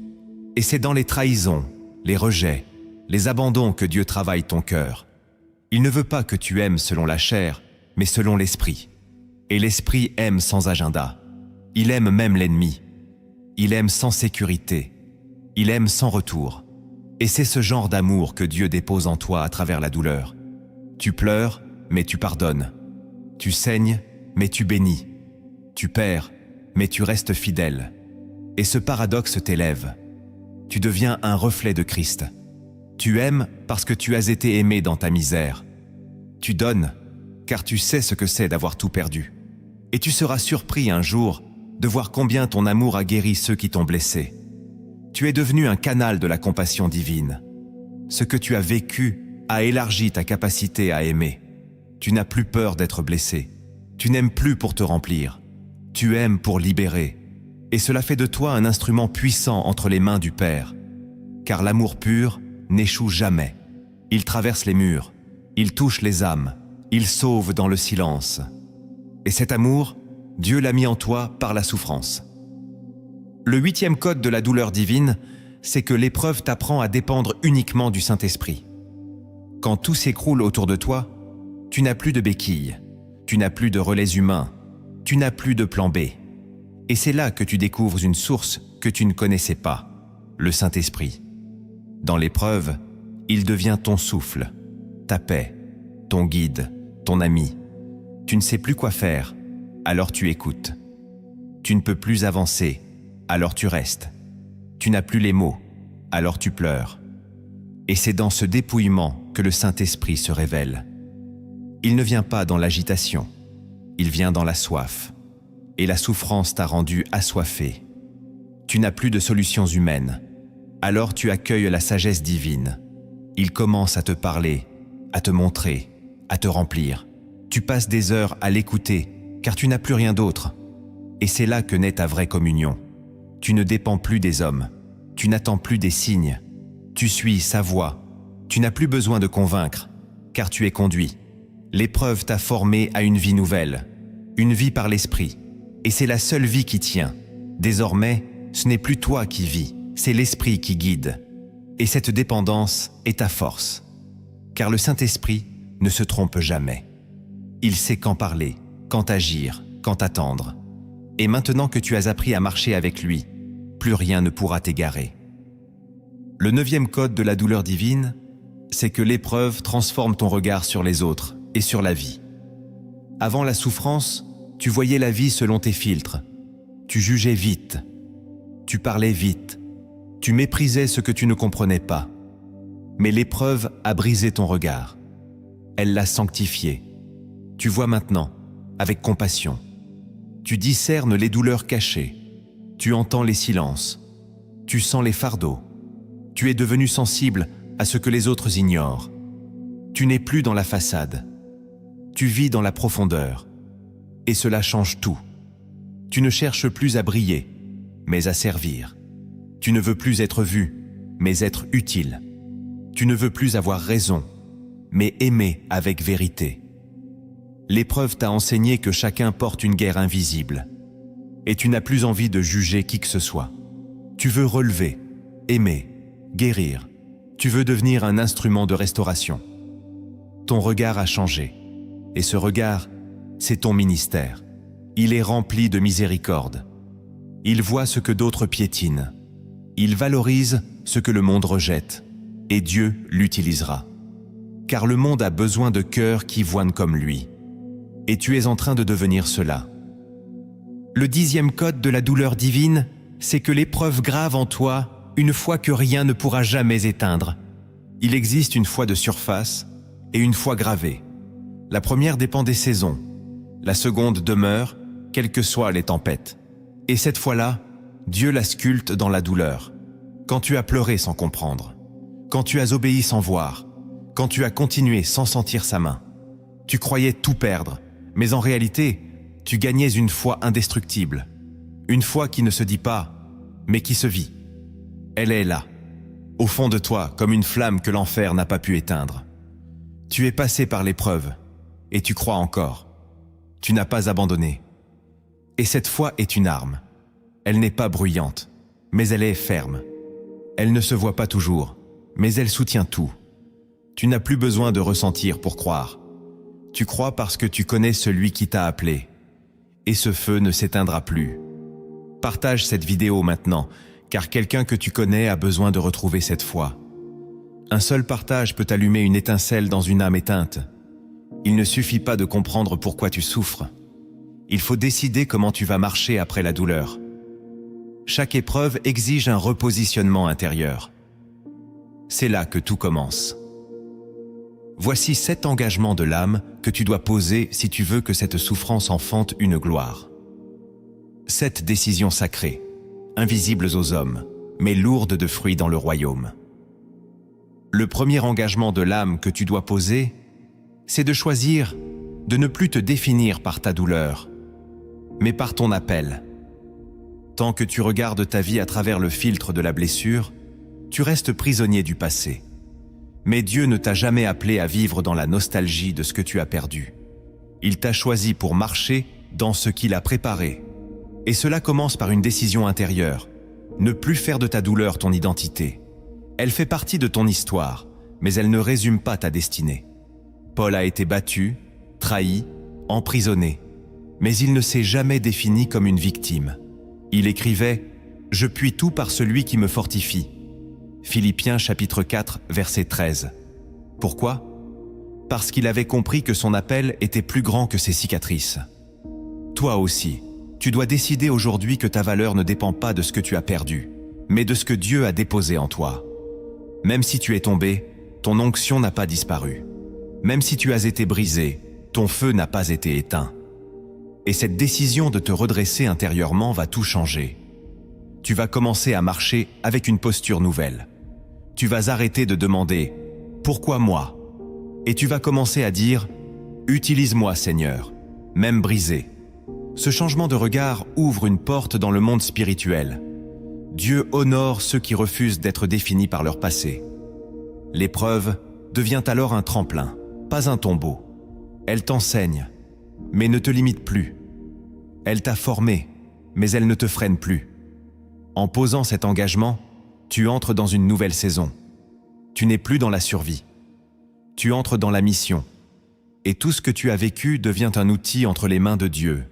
Et c'est dans les trahisons, les rejets, les abandons que Dieu travaille ton cœur. Il ne veut pas que tu aimes selon la chair, mais selon l'esprit. Et l'esprit aime sans agenda. Il aime même l'ennemi. Il aime sans sécurité. Il aime sans retour. Et c'est ce genre d'amour que Dieu dépose en toi à travers la douleur. Tu pleures, mais tu pardonnes. Tu saignes, mais tu bénis. Tu perds, mais tu restes fidèle. Et ce paradoxe t'élève. Tu deviens un reflet de Christ. Tu aimes parce que tu as été aimé dans ta misère. Tu donnes car tu sais ce que c'est d'avoir tout perdu. Et tu seras surpris un jour de voir combien ton amour a guéri ceux qui t'ont blessé. Tu es devenu un canal de la compassion divine. Ce que tu as vécu a élargi ta capacité à aimer. Tu n'as plus peur d'être blessé. Tu n'aimes plus pour te remplir. Tu aimes pour libérer. Et cela fait de toi un instrument puissant entre les mains du Père. Car l'amour pur n'échoue jamais. Il traverse les murs. Il touche les âmes. Il sauve dans le silence. Et cet amour, Dieu l'a mis en toi par la souffrance. Le 8e code de la douleur divine, c'est que l'épreuve t'apprend à dépendre uniquement du Saint-Esprit. Quand tout s'écroule autour de toi, tu n'as plus de béquilles, tu n'as plus de relais humains, tu n'as plus de plan B. Et c'est là que tu découvres une source que tu ne connaissais pas, le Saint-Esprit. Dans l'épreuve, il devient ton souffle, ta paix, ton guide, ton ami. Tu ne sais plus quoi faire, alors tu écoutes. Tu ne peux plus avancer, alors tu restes. Tu n'as plus les mots, alors tu pleures. Et c'est dans ce dépouillement que le Saint-Esprit se révèle. Il ne vient pas dans l'agitation, il vient dans la soif. Et la souffrance t'a rendu assoiffé. Tu n'as plus de solutions humaines, alors tu accueilles la sagesse divine. Il commence à te parler, à te montrer, à te remplir. Tu passes des heures à l'écouter, car tu n'as plus rien d'autre. Et c'est là que naît ta vraie communion. Tu ne dépends plus des hommes, tu n'attends plus des signes. Tu suis sa voix, tu n'as plus besoin de convaincre, car tu es conduit. L'épreuve t'a formé à une vie nouvelle, une vie par l'esprit. Et c'est la seule vie qui tient. Désormais, ce n'est plus toi qui vis, c'est l'esprit qui guide. Et cette dépendance est ta force. Car le Saint-Esprit ne se trompe jamais. Il sait quand parler, quand agir, quand attendre. Et maintenant que tu as appris à marcher avec lui, plus rien ne pourra t'égarer. Le 9e code de la douleur divine, c'est que l'épreuve transforme ton regard sur les autres et sur la vie. Avant la souffrance, tu voyais la vie selon tes filtres. Tu jugeais vite. Tu parlais vite. Tu méprisais ce que tu ne comprenais pas. Mais l'épreuve a brisé ton regard. Elle l'a sanctifié. Tu vois maintenant, avec compassion. Tu discernes les douleurs cachées. Tu entends les silences. Tu sens les fardeaux. Tu es devenu sensible à ce que les autres ignorent. Tu n'es plus dans la façade. Tu vis dans la profondeur. Et cela change tout. Tu ne cherches plus à briller, mais à servir. Tu ne veux plus être vu, mais être utile. Tu ne veux plus avoir raison, mais aimer avec vérité. L'épreuve t'a enseigné que chacun porte une guerre invisible. Et tu n'as plus envie de juger qui que ce soit. Tu veux relever, aimer, guérir. Tu veux devenir un instrument de restauration. Ton regard a changé. Et ce regard, c'est ton ministère. Il est rempli de miséricorde. Il voit ce que d'autres piétinent. Il valorise ce que le monde rejette. Et Dieu l'utilisera. Car le monde a besoin de cœurs qui voient comme lui. Et tu es en train de devenir cela. Le 10e code de la douleur divine, c'est que l'épreuve grave en toi une foi que rien ne pourra jamais éteindre. Il existe une foi de surface et une foi gravée. La première dépend des saisons. La seconde demeure, quelles que soient les tempêtes. Et cette foi-là, Dieu la sculpte dans la douleur. Quand tu as pleuré sans comprendre, quand tu as obéi sans voir, quand tu as continué sans sentir sa main. Tu croyais tout perdre, mais en réalité, tu gagnais une foi indestructible. Une foi qui ne se dit pas, mais qui se vit. Elle est là, au fond de toi, comme une flamme que l'enfer n'a pas pu éteindre. Tu es passé par l'épreuve, et tu crois encore. Tu n'as pas abandonné. Et cette foi est une arme. Elle n'est pas bruyante, mais elle est ferme. Elle ne se voit pas toujours, mais elle soutient tout. Tu n'as plus besoin de ressentir pour croire. Tu crois parce que tu connais celui qui t'a appelé. Et ce feu ne s'éteindra plus. Partage cette vidéo maintenant, car quelqu'un que tu connais a besoin de retrouver cette foi. Un seul partage peut allumer une étincelle dans une âme éteinte. Il ne suffit pas de comprendre pourquoi tu souffres. Il faut décider comment tu vas marcher après la douleur. Chaque épreuve exige un repositionnement intérieur. C'est là que tout commence. Voici 7 engagements de l'âme que tu dois poser si tu veux que cette souffrance enfante une gloire. 7 décisions sacrées, invisibles aux hommes, mais lourdes de fruits dans le royaume. Le premier engagement de l'âme que tu dois poser, c'est de choisir de ne plus te définir par ta douleur, mais par ton appel. Tant que tu regardes ta vie à travers le filtre de la blessure, tu restes prisonnier du passé. Mais Dieu ne t'a jamais appelé à vivre dans la nostalgie de ce que tu as perdu. Il t'a choisi pour marcher dans ce qu'il a préparé. Et cela commence par une décision intérieure. Ne plus faire de ta douleur ton identité. Elle fait partie de ton histoire, mais elle ne résume pas ta destinée. Paul a été battu, trahi, emprisonné, mais il ne s'est jamais défini comme une victime. Il écrivait « Je puis tout par celui qui me fortifie ». Philippiens chapitre 4, verset 13. Pourquoi ? Parce qu'il avait compris que son appel était plus grand que ses cicatrices. Toi aussi, tu dois décider aujourd'hui que ta valeur ne dépend pas de ce que tu as perdu, mais de ce que Dieu a déposé en toi. Même si tu es tombé, ton onction n'a pas disparu. Même si tu as été brisé, ton feu n'a pas été éteint. Et cette décision de te redresser intérieurement va tout changer. Tu vas commencer à marcher avec une posture nouvelle. Tu vas arrêter de demander « Pourquoi moi ?» Et tu vas commencer à dire « Utilise-moi, Seigneur, même brisé. » Ce changement de regard ouvre une porte dans le monde spirituel. Dieu honore ceux qui refusent d'être définis par leur passé. L'épreuve devient alors un tremplin, pas un tombeau. Elle t'enseigne, mais ne te limite plus. Elle t'a formé, mais elle ne te freine plus. En posant cet engagement, tu entres dans une nouvelle saison. Tu n'es plus dans la survie. Tu entres dans la mission. Et tout ce que tu as vécu devient un outil entre les mains de Dieu.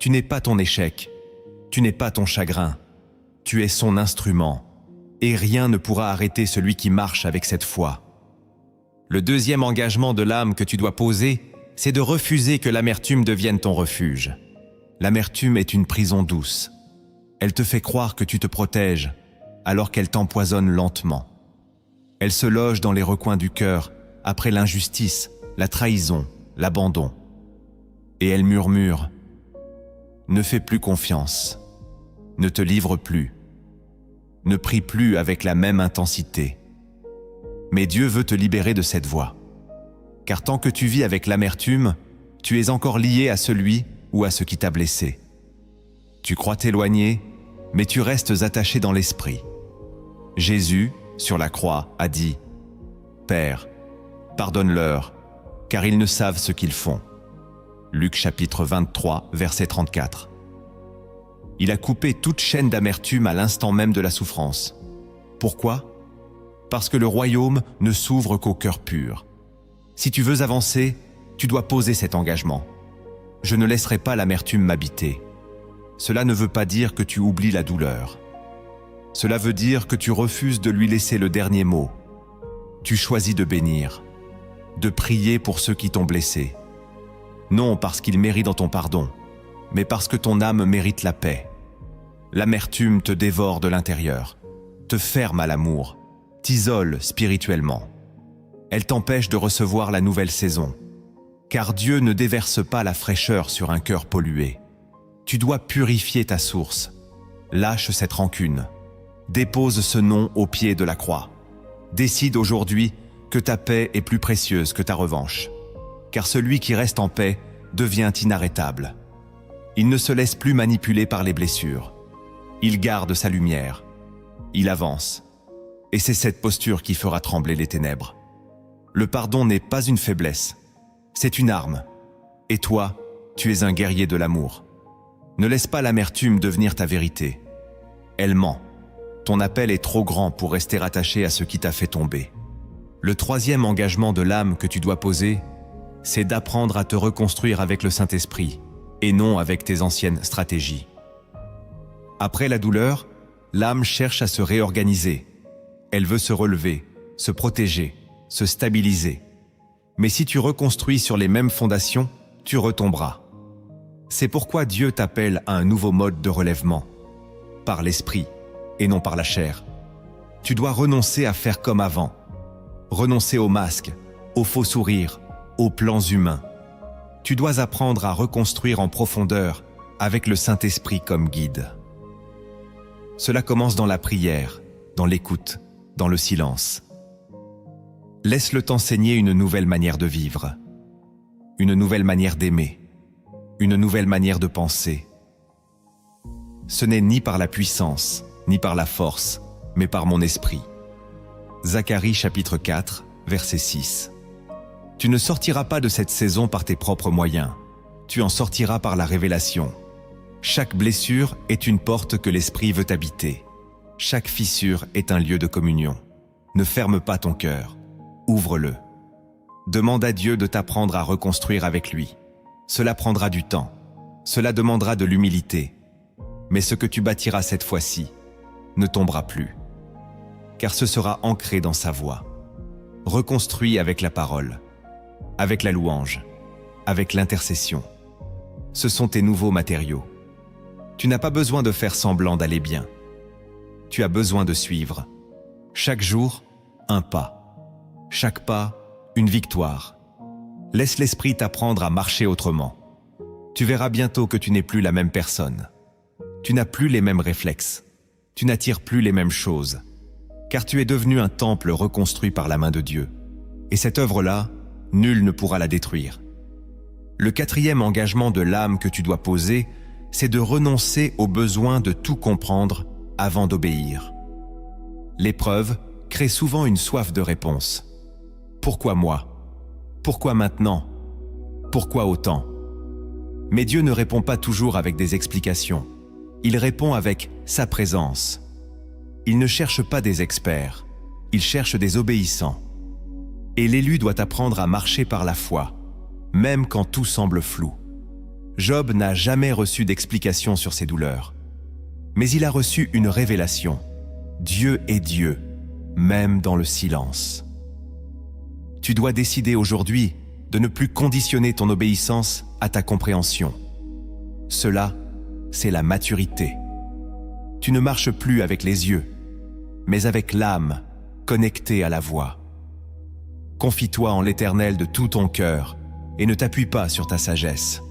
Tu n'es pas ton échec. Tu n'es pas ton chagrin. Tu es son instrument. Et rien ne pourra arrêter celui qui marche avec cette foi. Le deuxième engagement de l'âme que tu dois poser, c'est de refuser que l'amertume devienne ton refuge. L'amertume est une prison douce. Elle te fait croire que tu te protèges, alors qu'elle t'empoisonne lentement. Elle se loge dans les recoins du cœur, après l'injustice, la trahison, l'abandon. Et elle murmure « Ne fais plus confiance, ne te livre plus, ne prie plus avec la même intensité. » Mais Dieu veut te libérer de cette voie. Car tant que tu vis avec l'amertume, tu es encore lié à celui ou à ce qui t'a blessé. Tu crois t'éloigner, mais tu restes attaché dans l'esprit. Jésus, sur la croix, a dit « Père, pardonne-leur, car ils ne savent ce qu'ils font. » Luc chapitre 23, verset 34. Il a coupé toute chaîne d'amertume à l'instant même de la souffrance. Pourquoi ? Parce que le royaume ne s'ouvre qu'au cœur pur. Si tu veux avancer, tu dois poser cet engagement. Je ne laisserai pas l'amertume m'habiter. Cela ne veut pas dire que tu oublies la douleur. Cela veut dire que tu refuses de lui laisser le dernier mot. Tu choisis de bénir, de prier pour ceux qui t'ont blessé. Non parce qu'ils méritent dans ton pardon, mais parce que ton âme mérite la paix. L'amertume te dévore de l'intérieur, te ferme à l'amour, t'isole spirituellement. Elle t'empêche de recevoir la nouvelle saison. Car Dieu ne déverse pas la fraîcheur sur un cœur pollué. Tu dois purifier ta source. Lâche cette rancune. Dépose ce nom au pied de la croix. Décide aujourd'hui que ta paix est plus précieuse que ta revanche. Car celui qui reste en paix devient inarrêtable. Il ne se laisse plus manipuler par les blessures. Il garde sa lumière. Il avance. Et c'est cette posture qui fera trembler les ténèbres. Le pardon n'est pas une faiblesse. C'est une arme. Et toi, tu es un guerrier de l'amour. Ne laisse pas l'amertume devenir ta vérité. Elle ment. Ton appel est trop grand pour rester attaché à ce qui t'a fait tomber. Le troisième engagement de l'âme que tu dois poser, c'est d'apprendre à te reconstruire avec le Saint-Esprit et non avec tes anciennes stratégies. Après la douleur, l'âme cherche à se réorganiser. Elle veut se relever, se protéger, se stabiliser. Mais si tu reconstruis sur les mêmes fondations, tu retomberas. C'est pourquoi Dieu t'appelle à un nouveau mode de relèvement, par l'esprit et non par la chair. Tu dois renoncer à faire comme avant, renoncer aux masques, aux faux sourires, aux plans humains. Tu dois apprendre à reconstruire en profondeur avec le Saint-Esprit comme guide. Cela commence dans la prière, dans l'écoute, dans le silence. Laisse-le t'enseigner une nouvelle manière de vivre, une nouvelle manière d'aimer, une nouvelle manière de penser. Ce n'est ni par la puissance, ni par la force, mais par mon esprit. Zacharie chapitre 4, verset 6. Tu ne sortiras pas de cette saison par tes propres moyens, tu en sortiras par la révélation. Chaque blessure est une porte que l'Esprit veut habiter. Chaque fissure est un lieu de communion. Ne ferme pas ton cœur, ouvre-le. Demande à Dieu de t'apprendre à reconstruire avec lui. Cela prendra du temps, cela demandera de l'humilité. Mais ce que tu bâtiras cette fois-ci ne tombera plus, car ce sera ancré dans sa voix. Reconstruit avec la parole, avec la louange, avec l'intercession. Ce sont tes nouveaux matériaux. Tu n'as pas besoin de faire semblant d'aller bien. Tu as besoin de suivre. Chaque jour, un pas. Chaque pas, une victoire. Laisse l'esprit t'apprendre à marcher autrement. Tu verras bientôt que tu n'es plus la même personne. Tu n'as plus les mêmes réflexes. Tu n'attires plus les mêmes choses. Car tu es devenu un temple reconstruit par la main de Dieu. Et cette œuvre-là, nul ne pourra la détruire. Le quatrième engagement de l'âme que tu dois poser, c'est de renoncer au besoin de tout comprendre avant d'obéir. L'épreuve crée souvent une soif de réponse. Pourquoi moi? Pourquoi maintenant? Pourquoi autant? Mais Dieu ne répond pas toujours avec des explications. Il répond avec sa présence. Il ne cherche pas des experts, il cherche des obéissants. Et l'élu doit apprendre à marcher par la foi, même quand tout semble flou. Job n'a jamais reçu d'explication sur ses douleurs. Mais il a reçu une révélation. Dieu est Dieu, même dans le silence. Tu dois décider aujourd'hui de ne plus conditionner ton obéissance à ta compréhension. Cela, c'est la maturité. Tu ne marches plus avec les yeux, mais avec l'âme, connectée à la voix. Confie-toi en l'Éternel de tout ton cœur et ne t'appuie pas sur ta sagesse.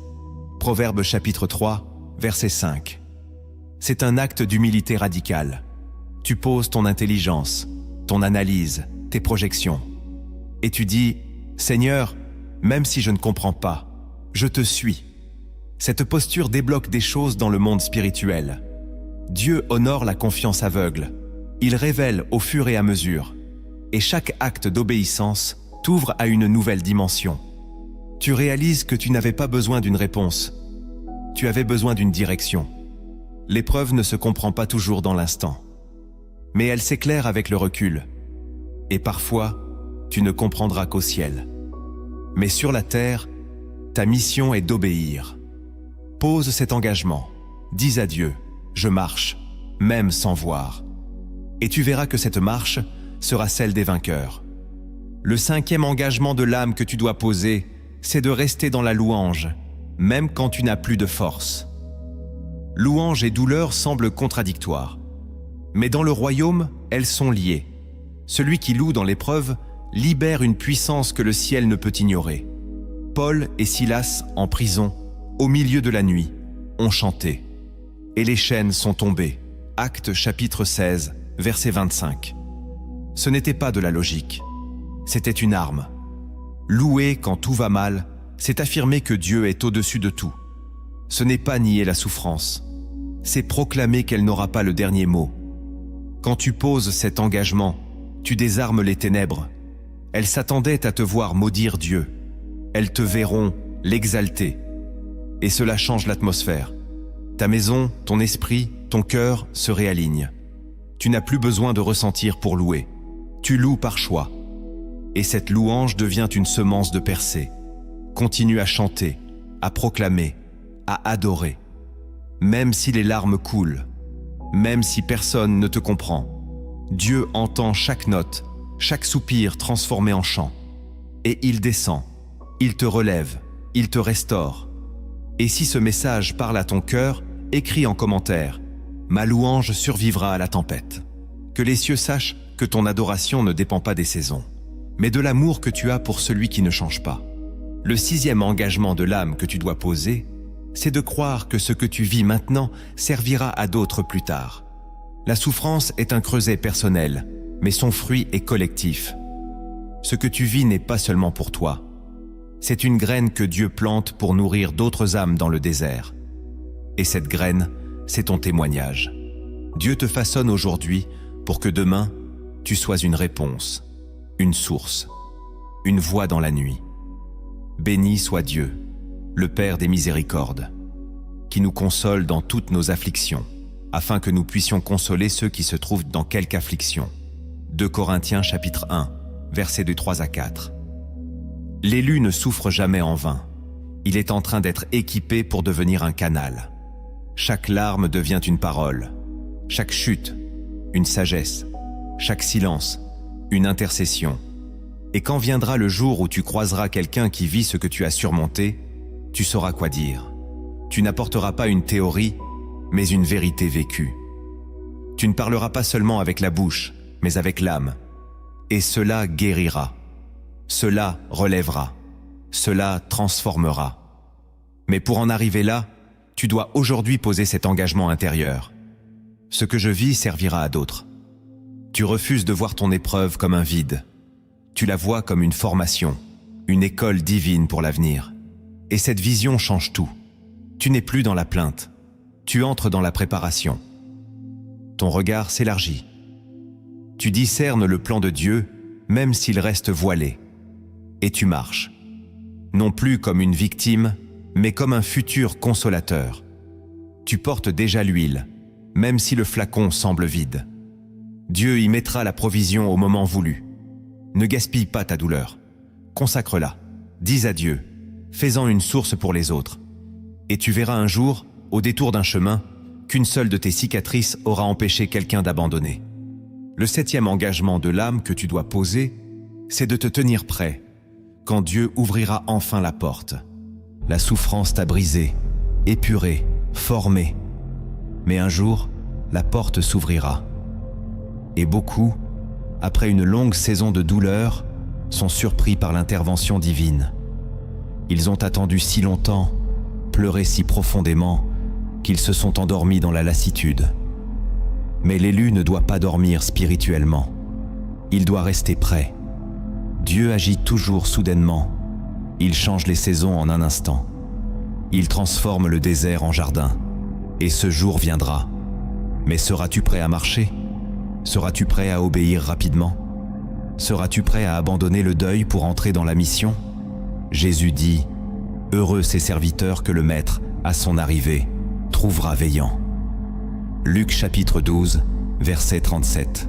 Proverbe chapitre 3, verset 5. C'est un acte d'humilité radicale. Tu poses ton intelligence, ton analyse, tes projections. Et tu dis, « Seigneur, même si je ne comprends pas, je te suis. » Cette posture débloque des choses dans le monde spirituel. Dieu honore la confiance aveugle. Il révèle au fur et à mesure. Et chaque acte d'obéissance t'ouvre à une nouvelle dimension. Tu réalises que tu n'avais pas besoin d'une réponse. Tu avais besoin d'une direction. L'épreuve ne se comprend pas toujours dans l'instant. Mais elle s'éclaire avec le recul. Et parfois, tu ne comprendras qu'au ciel. Mais sur la terre, ta mission est d'obéir. Pose cet engagement. Dis à Dieu, je marche, même sans voir. Et tu verras que cette marche sera celle des vainqueurs. Le cinquième engagement de l'âme que tu dois poser, c'est de rester dans la louange, même quand tu n'as plus de force. Louange et douleur semblent contradictoires. Mais dans le royaume, elles sont liées. Celui qui loue dans l'épreuve libère une puissance que le ciel ne peut ignorer. Paul et Silas, en prison, au milieu de la nuit, ont chanté. Et les chaînes sont tombées. Actes chapitre 16, verset 25. Ce n'était pas de la logique. C'était une arme. Louer quand tout va mal, c'est affirmer que Dieu est au-dessus de tout. Ce n'est pas nier la souffrance. C'est proclamer qu'elle n'aura pas le dernier mot. Quand tu poses cet engagement, tu désarmes les ténèbres. Elles s'attendaient à te voir maudire Dieu. Elles te verront l'exalter. Et cela change l'atmosphère. Ta maison, ton esprit, ton cœur se réalignent. Tu n'as plus besoin de ressentir pour louer. Tu loues par choix. Et cette louange devient une semence de percée. Continue à chanter, à proclamer, à adorer. Même si les larmes coulent, même si personne ne te comprend, Dieu entend chaque note, chaque soupir transformé en chant. Et il descend, il te relève, il te restaure. Et si ce message parle à ton cœur, écris en commentaire « Ma louange survivra à la tempête ». Que les cieux sachent que ton adoration ne dépend pas des saisons. mais de l'amour que tu as pour celui qui ne change pas. Le 6e engagement de l'âme que tu dois poser, c'est de croire que ce que tu vis maintenant servira à d'autres plus tard. La souffrance est un creuset personnel, mais son fruit est collectif. Ce que tu vis n'est pas seulement pour toi. C'est une graine que Dieu plante pour nourrir d'autres âmes dans le désert. Et cette graine, c'est ton témoignage. Dieu te façonne aujourd'hui pour que demain, tu sois une réponse, une source, une voix dans la nuit. Béni soit Dieu, le Père des miséricordes, qui nous console dans toutes nos afflictions, afin que nous puissions consoler ceux qui se trouvent dans quelque affliction. 2 Corinthiens chapitre 1, versets de 3 à 4. L'élu ne souffre jamais en vain. Il est en train d'être équipé pour devenir un canal. Chaque larme devient une parole. Chaque chute, une sagesse. Chaque silence, une intercession. Et quand viendra le jour où tu croiseras quelqu'un qui vit ce que tu as surmonté, tu sauras quoi dire. Tu n'apporteras pas une théorie, mais une vérité vécue. Tu ne parleras pas seulement avec la bouche, mais avec l'âme. Et cela guérira. Cela relèvera. Cela transformera. Mais pour en arriver là, tu dois aujourd'hui poser cet engagement intérieur. Ce que je vis servira à d'autres. Tu refuses de voir ton épreuve comme un vide. Tu la vois comme une formation, une école divine pour l'avenir. Et cette vision change tout. Tu n'es plus dans la plainte. Tu entres dans la préparation. Ton regard s'élargit. Tu discernes le plan de Dieu, même s'il reste voilé. Et tu marches. Non plus comme une victime, mais comme un futur consolateur. Tu portes déjà l'huile, même si le flacon semble vide. Dieu y mettra la provision au moment voulu. Ne gaspille pas ta douleur. Consacre-la. Dis à Dieu. Fais-en une source pour les autres. Et tu verras un jour, au détour d'un chemin, qu'une seule de tes cicatrices aura empêché quelqu'un d'abandonner. Le 7e engagement de l'âme que tu dois poser, c'est de te tenir prêt, quand Dieu ouvrira enfin la porte. La souffrance t'a brisé, épuré, formé. Mais un jour, la porte s'ouvrira. Et beaucoup, après une longue saison de douleur, sont surpris par l'intervention divine. Ils ont attendu si longtemps, pleuré si profondément, qu'ils se sont endormis dans la lassitude. Mais l'élu ne doit pas dormir spirituellement. Il doit rester prêt. Dieu agit toujours soudainement. Il change les saisons en un instant. Il transforme le désert en jardin. Et ce jour viendra. Mais seras-tu prêt à marcher ? Seras-tu prêt à obéir rapidement ? Seras-tu prêt à abandonner le deuil pour entrer dans la mission ? Jésus dit « Heureux ces serviteurs que le Maître, à son arrivée, trouvera veillant. » Luc chapitre 12, verset 37.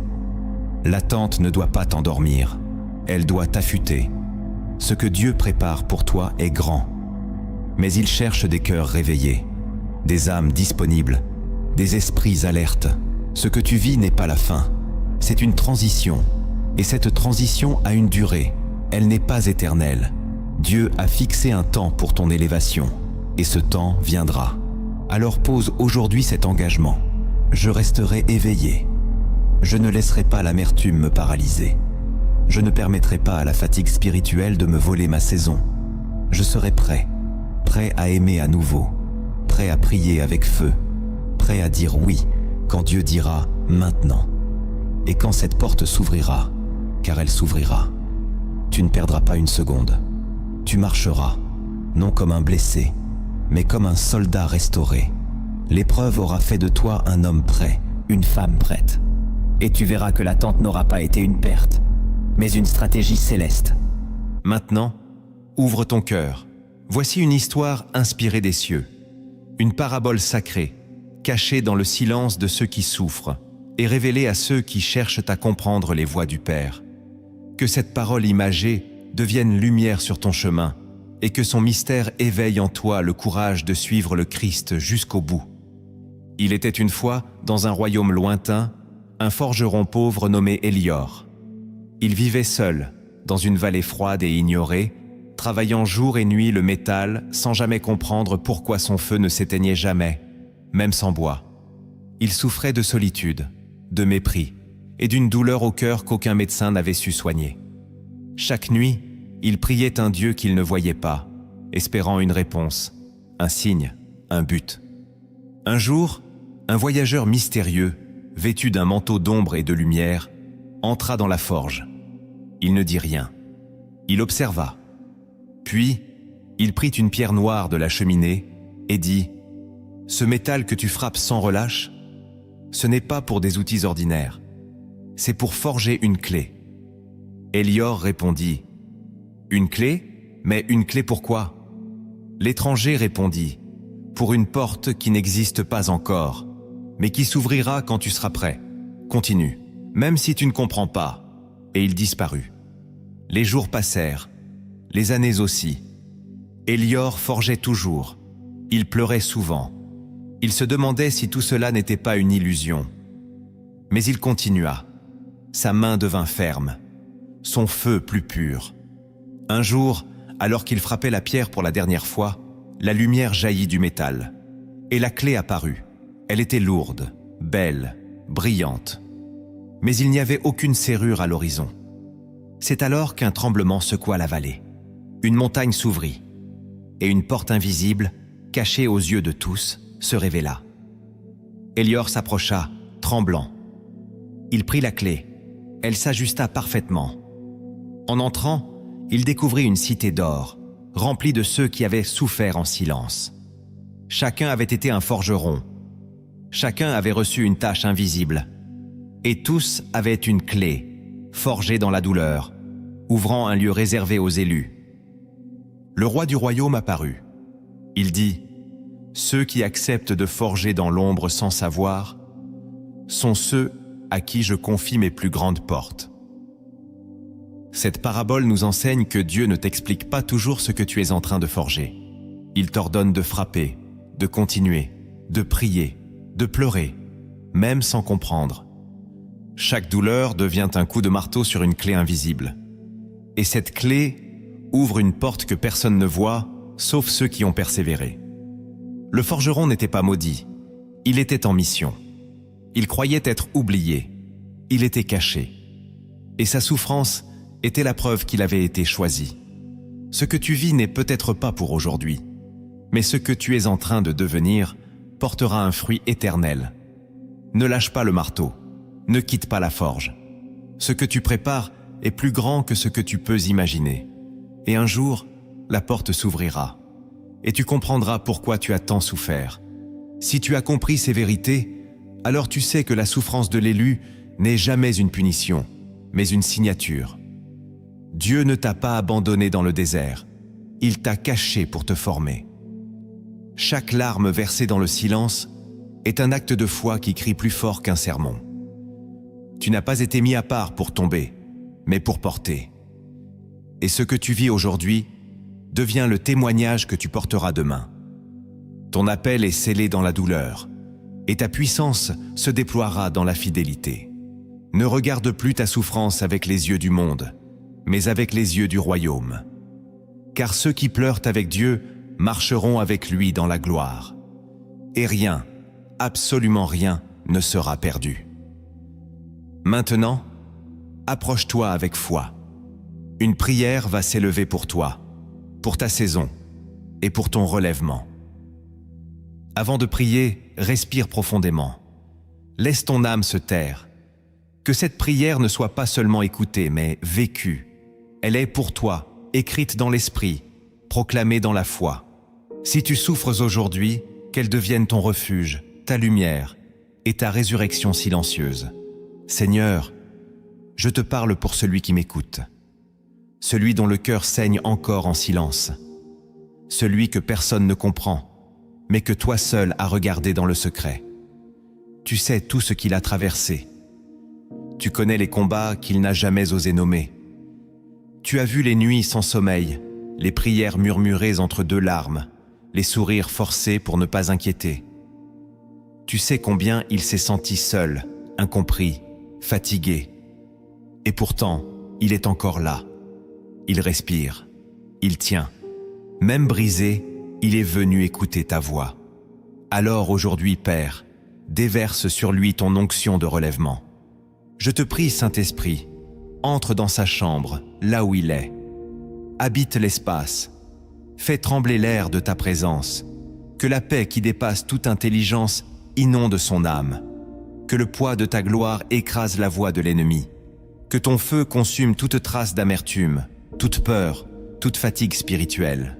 L'attente ne doit pas t'endormir, elle doit t'affûter. Ce que Dieu prépare pour toi est grand, mais il cherche des cœurs réveillés, des âmes disponibles, des esprits alertes. Ce que tu vis n'est pas la fin, c'est une transition, et cette transition a une durée, elle n'est pas éternelle. Dieu a fixé un temps pour ton élévation, et ce temps viendra. Alors pose aujourd'hui cet engagement. Je resterai éveillé. Je ne laisserai pas l'amertume me paralyser. Je ne permettrai pas à la fatigue spirituelle de me voler ma saison. Je serai prêt, prêt à aimer à nouveau, prêt à prier avec feu, prêt à dire oui quand Dieu dira maintenant. Et quand cette porte s'ouvrira, car elle s'ouvrira, tu ne perdras pas une seconde. Tu marcheras, non comme un blessé, mais comme un soldat restauré. L'épreuve aura fait de toi un homme prêt, une femme prête. Et tu verras que l'attente n'aura pas été une perte, mais une stratégie céleste. Maintenant, ouvre ton cœur. Voici une histoire inspirée des cieux. Une parabole sacrée, cachée dans le silence de ceux qui souffrent et révélée à ceux qui cherchent à comprendre les voies du Père. Que cette parole imagée devienne lumière sur ton chemin et que son mystère éveille en toi le courage de suivre le Christ jusqu'au bout. Il était une fois, dans un royaume lointain, un forgeron pauvre nommé Élior. Il vivait seul, dans une vallée froide et ignorée, travaillant jour et nuit le métal sans jamais comprendre pourquoi son feu ne s'éteignait jamais, même sans bois. Il souffrait de solitude, de mépris et d'une douleur au cœur qu'aucun médecin n'avait su soigner. Chaque nuit, il priait un Dieu qu'il ne voyait pas, espérant une réponse, un signe, un but. Un jour, un voyageur mystérieux, vêtu d'un manteau d'ombre et de lumière, entra dans la forge. Il ne dit rien. Il observa. Puis, il prit une pierre noire de la cheminée et dit « Ce métal que tu frappes sans relâche, ce n'est pas pour des outils ordinaires, c'est pour forger une clé. » Hélior répondit « Une clé? Mais une clé pourquoi ?» L'étranger répondit « Pour une porte qui n'existe pas encore, mais qui s'ouvrira quand tu seras prêt. Continue, même si tu ne comprends pas. » Et il disparut. Les jours passèrent, les années aussi. Hélior forgeait toujours. Il pleurait souvent. Il se demandait si tout cela n'était pas une illusion. Mais il continua. Sa main devint ferme, son feu plus pur. Un jour, alors qu'il frappait la pierre pour la dernière fois, la lumière jaillit du métal. Et la clé apparut. Elle était lourde, belle, brillante. Mais il n'y avait aucune serrure à l'horizon. C'est alors qu'un tremblement secoua la vallée. Une montagne s'ouvrit, et une porte invisible, cachée aux yeux de tous, se révéla. Hélior s'approcha, tremblant. Il prit la clé. Elle s'ajusta parfaitement. En entrant, il découvrit une cité d'or, remplie de ceux qui avaient souffert en silence. Chacun avait été un forgeron. Chacun avait reçu une tâche invisible. Et tous avaient une clé, forgée dans la douleur, ouvrant un lieu réservé aux élus. Le roi du royaume apparut. Il dit « Ceux qui acceptent de forger dans l'ombre sans savoir sont ceux à qui je confie mes plus grandes portes. » Cette parabole nous enseigne que Dieu ne t'explique pas toujours ce que tu es en train de forger. Il t'ordonne de frapper, de continuer, de prier, de pleurer, même sans comprendre. Chaque douleur devient un coup de marteau sur une clé invisible. Et cette clé ouvre une porte que personne ne voit, sauf ceux qui ont persévéré. Le forgeron n'était pas maudit, il était en mission. Il croyait être oublié, il était caché. Et sa souffrance était la preuve qu'il avait été choisi. Ce que tu vis n'est peut-être pas pour aujourd'hui, mais ce que tu es en train de devenir portera un fruit éternel. Ne lâche pas le marteau, ne quitte pas la forge. Ce que tu prépares est plus grand que ce que tu peux imaginer. Et un jour, la porte s'ouvrira. Et tu comprendras pourquoi tu as tant souffert. Si tu as compris ces vérités, alors tu sais que la souffrance de l'élu n'est jamais une punition, mais une signature. Dieu ne t'a pas abandonné dans le désert. Il t'a caché pour te former. Chaque larme versée dans le silence est un acte de foi qui crie plus fort qu'un sermon. Tu n'as pas été mis à part pour tomber, mais pour porter. Et ce que tu vis aujourd'hui devient le témoignage que tu porteras demain. Ton appel est scellé dans la douleur, et ta puissance se déploiera dans la fidélité. Ne regarde plus ta souffrance avec les yeux du monde, mais avec les yeux du royaume. Car ceux qui pleurent avec Dieu marcheront avec lui dans la gloire. Et rien, absolument rien, ne sera perdu. Maintenant, approche-toi avec foi. Une prière va s'élever pour toi, pour ta saison et pour ton relèvement. Avant de prier, respire profondément. Laisse ton âme se taire. Que cette prière ne soit pas seulement écoutée, mais vécue. Elle est pour toi, écrite dans l'esprit, proclamée dans la foi. Si tu souffres aujourd'hui, qu'elle devienne ton refuge, ta lumière et ta résurrection silencieuse. Seigneur, je te parle pour celui qui m'écoute, celui dont le cœur saigne encore en silence, celui que personne ne comprend, mais que toi seul as regardé dans le secret. Tu sais tout ce qu'il a traversé. Tu connais les combats qu'il n'a jamais osé nommer. Tu as vu les nuits sans sommeil, les prières murmurées entre deux larmes, les sourires forcés pour ne pas inquiéter. Tu sais combien il s'est senti seul, incompris, fatigué. Et pourtant, il est encore là. Il respire, il tient. Même brisé, il est venu écouter ta voix. Alors aujourd'hui, Père, déverse sur lui ton onction de relèvement. Je te prie, Saint-Esprit, Entre dans sa chambre, là où il est. Habite l'espace. Fais trembler l'air de ta présence. Que la paix qui dépasse toute intelligence inonde son âme. Que le poids de ta gloire écrase la voix de l'ennemi. Que ton feu consume toute trace d'amertume, toute peur, toute fatigue spirituelle.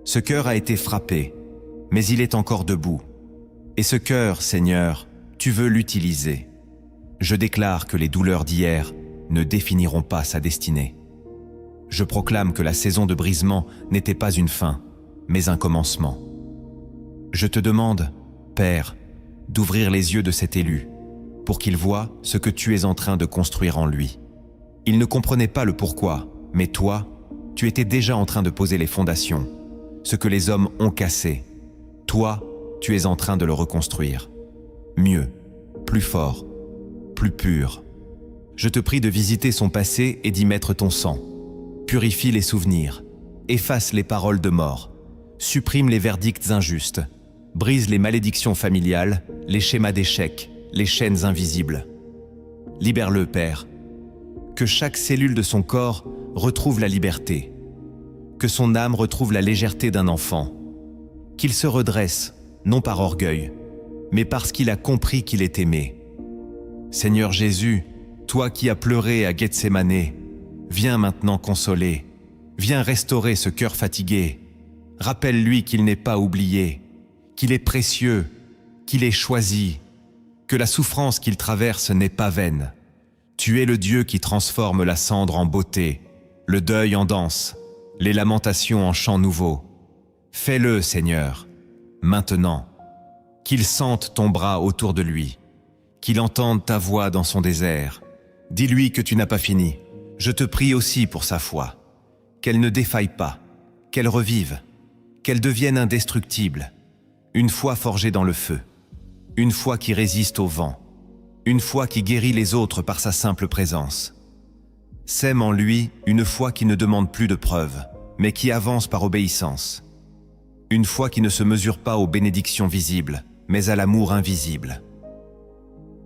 Ce cœur a été frappé, mais il est encore debout. Et ce cœur, Seigneur, tu veux l'utiliser. Je déclare que les douleurs d'hier ne définiront pas sa destinée. Je proclame que la saison de brisement n'était pas une fin, mais un commencement. Je te demande, Père, d'ouvrir les yeux de cet élu, pour qu'il voie ce que tu es en train de construire en lui. Il ne comprenait pas le pourquoi, mais toi, tu étais déjà en train de poser les fondations, ce que les hommes ont cassé. Toi, tu es en train de le reconstruire. Mieux, plus fort, plus pur. Je te prie de visiter son passé et d'y mettre ton sang. Purifie les souvenirs, efface les paroles de mort, supprime les verdicts injustes, brise les malédictions familiales, les schémas d'échec, les chaînes invisibles. Libère-le, Père. Que chaque cellule de son corps retrouve la liberté. Que son âme retrouve la légèreté d'un enfant. Qu'il se redresse, non par orgueil, mais parce qu'il a compris qu'il est aimé. Seigneur Jésus, toi qui as pleuré à Gethsémanée, viens maintenant consoler, viens restaurer ce cœur fatigué. Rappelle-lui qu'il n'est pas oublié, qu'il est précieux, qu'il est choisi, que la souffrance qu'il traverse n'est pas vaine. Tu es le Dieu qui transforme la cendre en beauté, le deuil en danse, les lamentations en chant nouveau. Fais-le, Seigneur, maintenant, qu'il sente ton bras autour de lui, qu'il entende ta voix dans son désert. Dis-lui que tu n'as pas fini. Je te prie aussi pour sa foi, qu'elle ne défaille pas, qu'elle revive, qu'elle devienne indestructible, une foi forgée dans le feu, une foi qui résiste au vent, une foi qui guérit les autres par sa simple présence. Sème en lui une foi qui ne demande plus de preuves, mais qui avance par obéissance. Une foi qui ne se mesure pas aux bénédictions visibles, mais à l'amour invisible.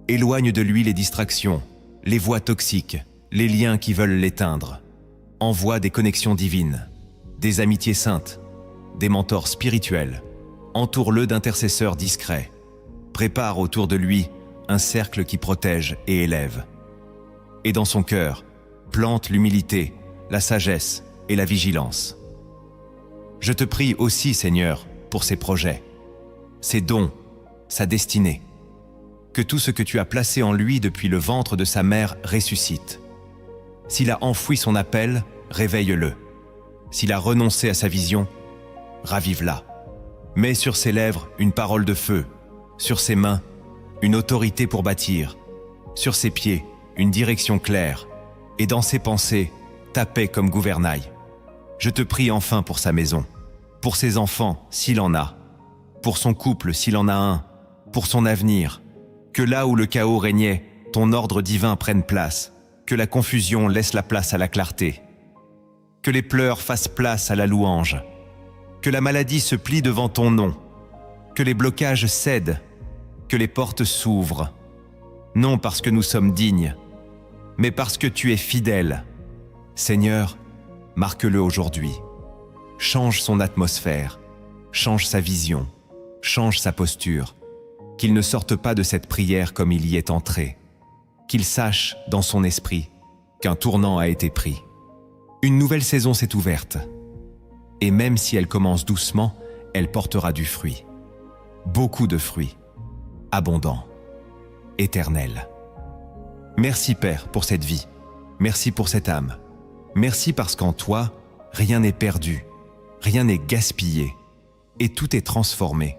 Éloigne de lui les distractions, les voies toxiques, les liens qui veulent l'éteindre. Envoie des connexions divines, des amitiés saintes, des mentors spirituels. Entoure-le d'intercesseurs discrets. Prépare autour de lui un cercle qui protège et élève. Et dans son cœur, plante l'humilité, la sagesse et la vigilance. Je te prie aussi, Seigneur, pour ses projets, ses dons, sa destinée. Que tout ce que tu as placé en lui depuis le ventre de sa mère ressuscite. S'il a enfoui son appel, réveille-le. S'il a renoncé à sa vision, ravive-la. Mets sur ses lèvres une parole de feu, sur ses mains, une autorité pour bâtir, sur ses pieds, une direction claire, et dans ses pensées, ta paix comme gouvernail. Je te prie enfin pour sa maison, pour ses enfants s'il en a, pour son couple s'il en a un, pour son avenir, que là où le chaos régnait, ton ordre divin prenne place, que la confusion laisse la place à la clarté, que les pleurs fassent place à la louange, que la maladie se plie devant ton nom, que les blocages cèdent, que les portes s'ouvrent, non parce que nous sommes dignes, mais parce que tu es fidèle. Seigneur, marque-le aujourd'hui. Change son atmosphère, change sa vision, change sa posture, qu'il ne sorte pas de cette prière comme il y est entré, qu'il sache dans son esprit qu'un tournant a été pris. Une nouvelle saison s'est ouverte, et même si elle commence doucement, elle portera du fruit. Beaucoup de fruits, abondants, éternels. Merci Père pour cette vie, merci pour cette âme. Merci parce qu'en toi, rien n'est perdu, rien n'est gaspillé, et tout est transformé.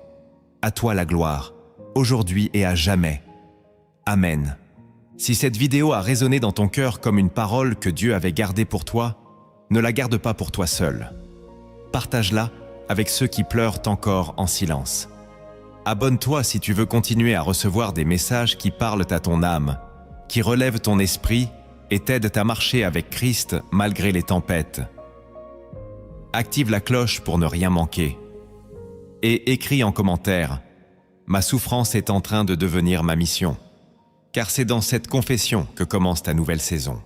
À toi la gloire, aujourd'hui et à jamais. Amen. Si cette vidéo a résonné dans ton cœur comme une parole que Dieu avait gardée pour toi, ne la garde pas pour toi seul. Partage-la avec ceux qui pleurent encore en silence. Abonne-toi si tu veux continuer à recevoir des messages qui parlent à ton âme, qui relèvent ton esprit et t'aident à marcher avec Christ malgré les tempêtes. Active la cloche pour ne rien manquer. Et écris en commentaire « Ma souffrance est en train de devenir ma mission », car c'est dans cette confession que commence ta nouvelle saison.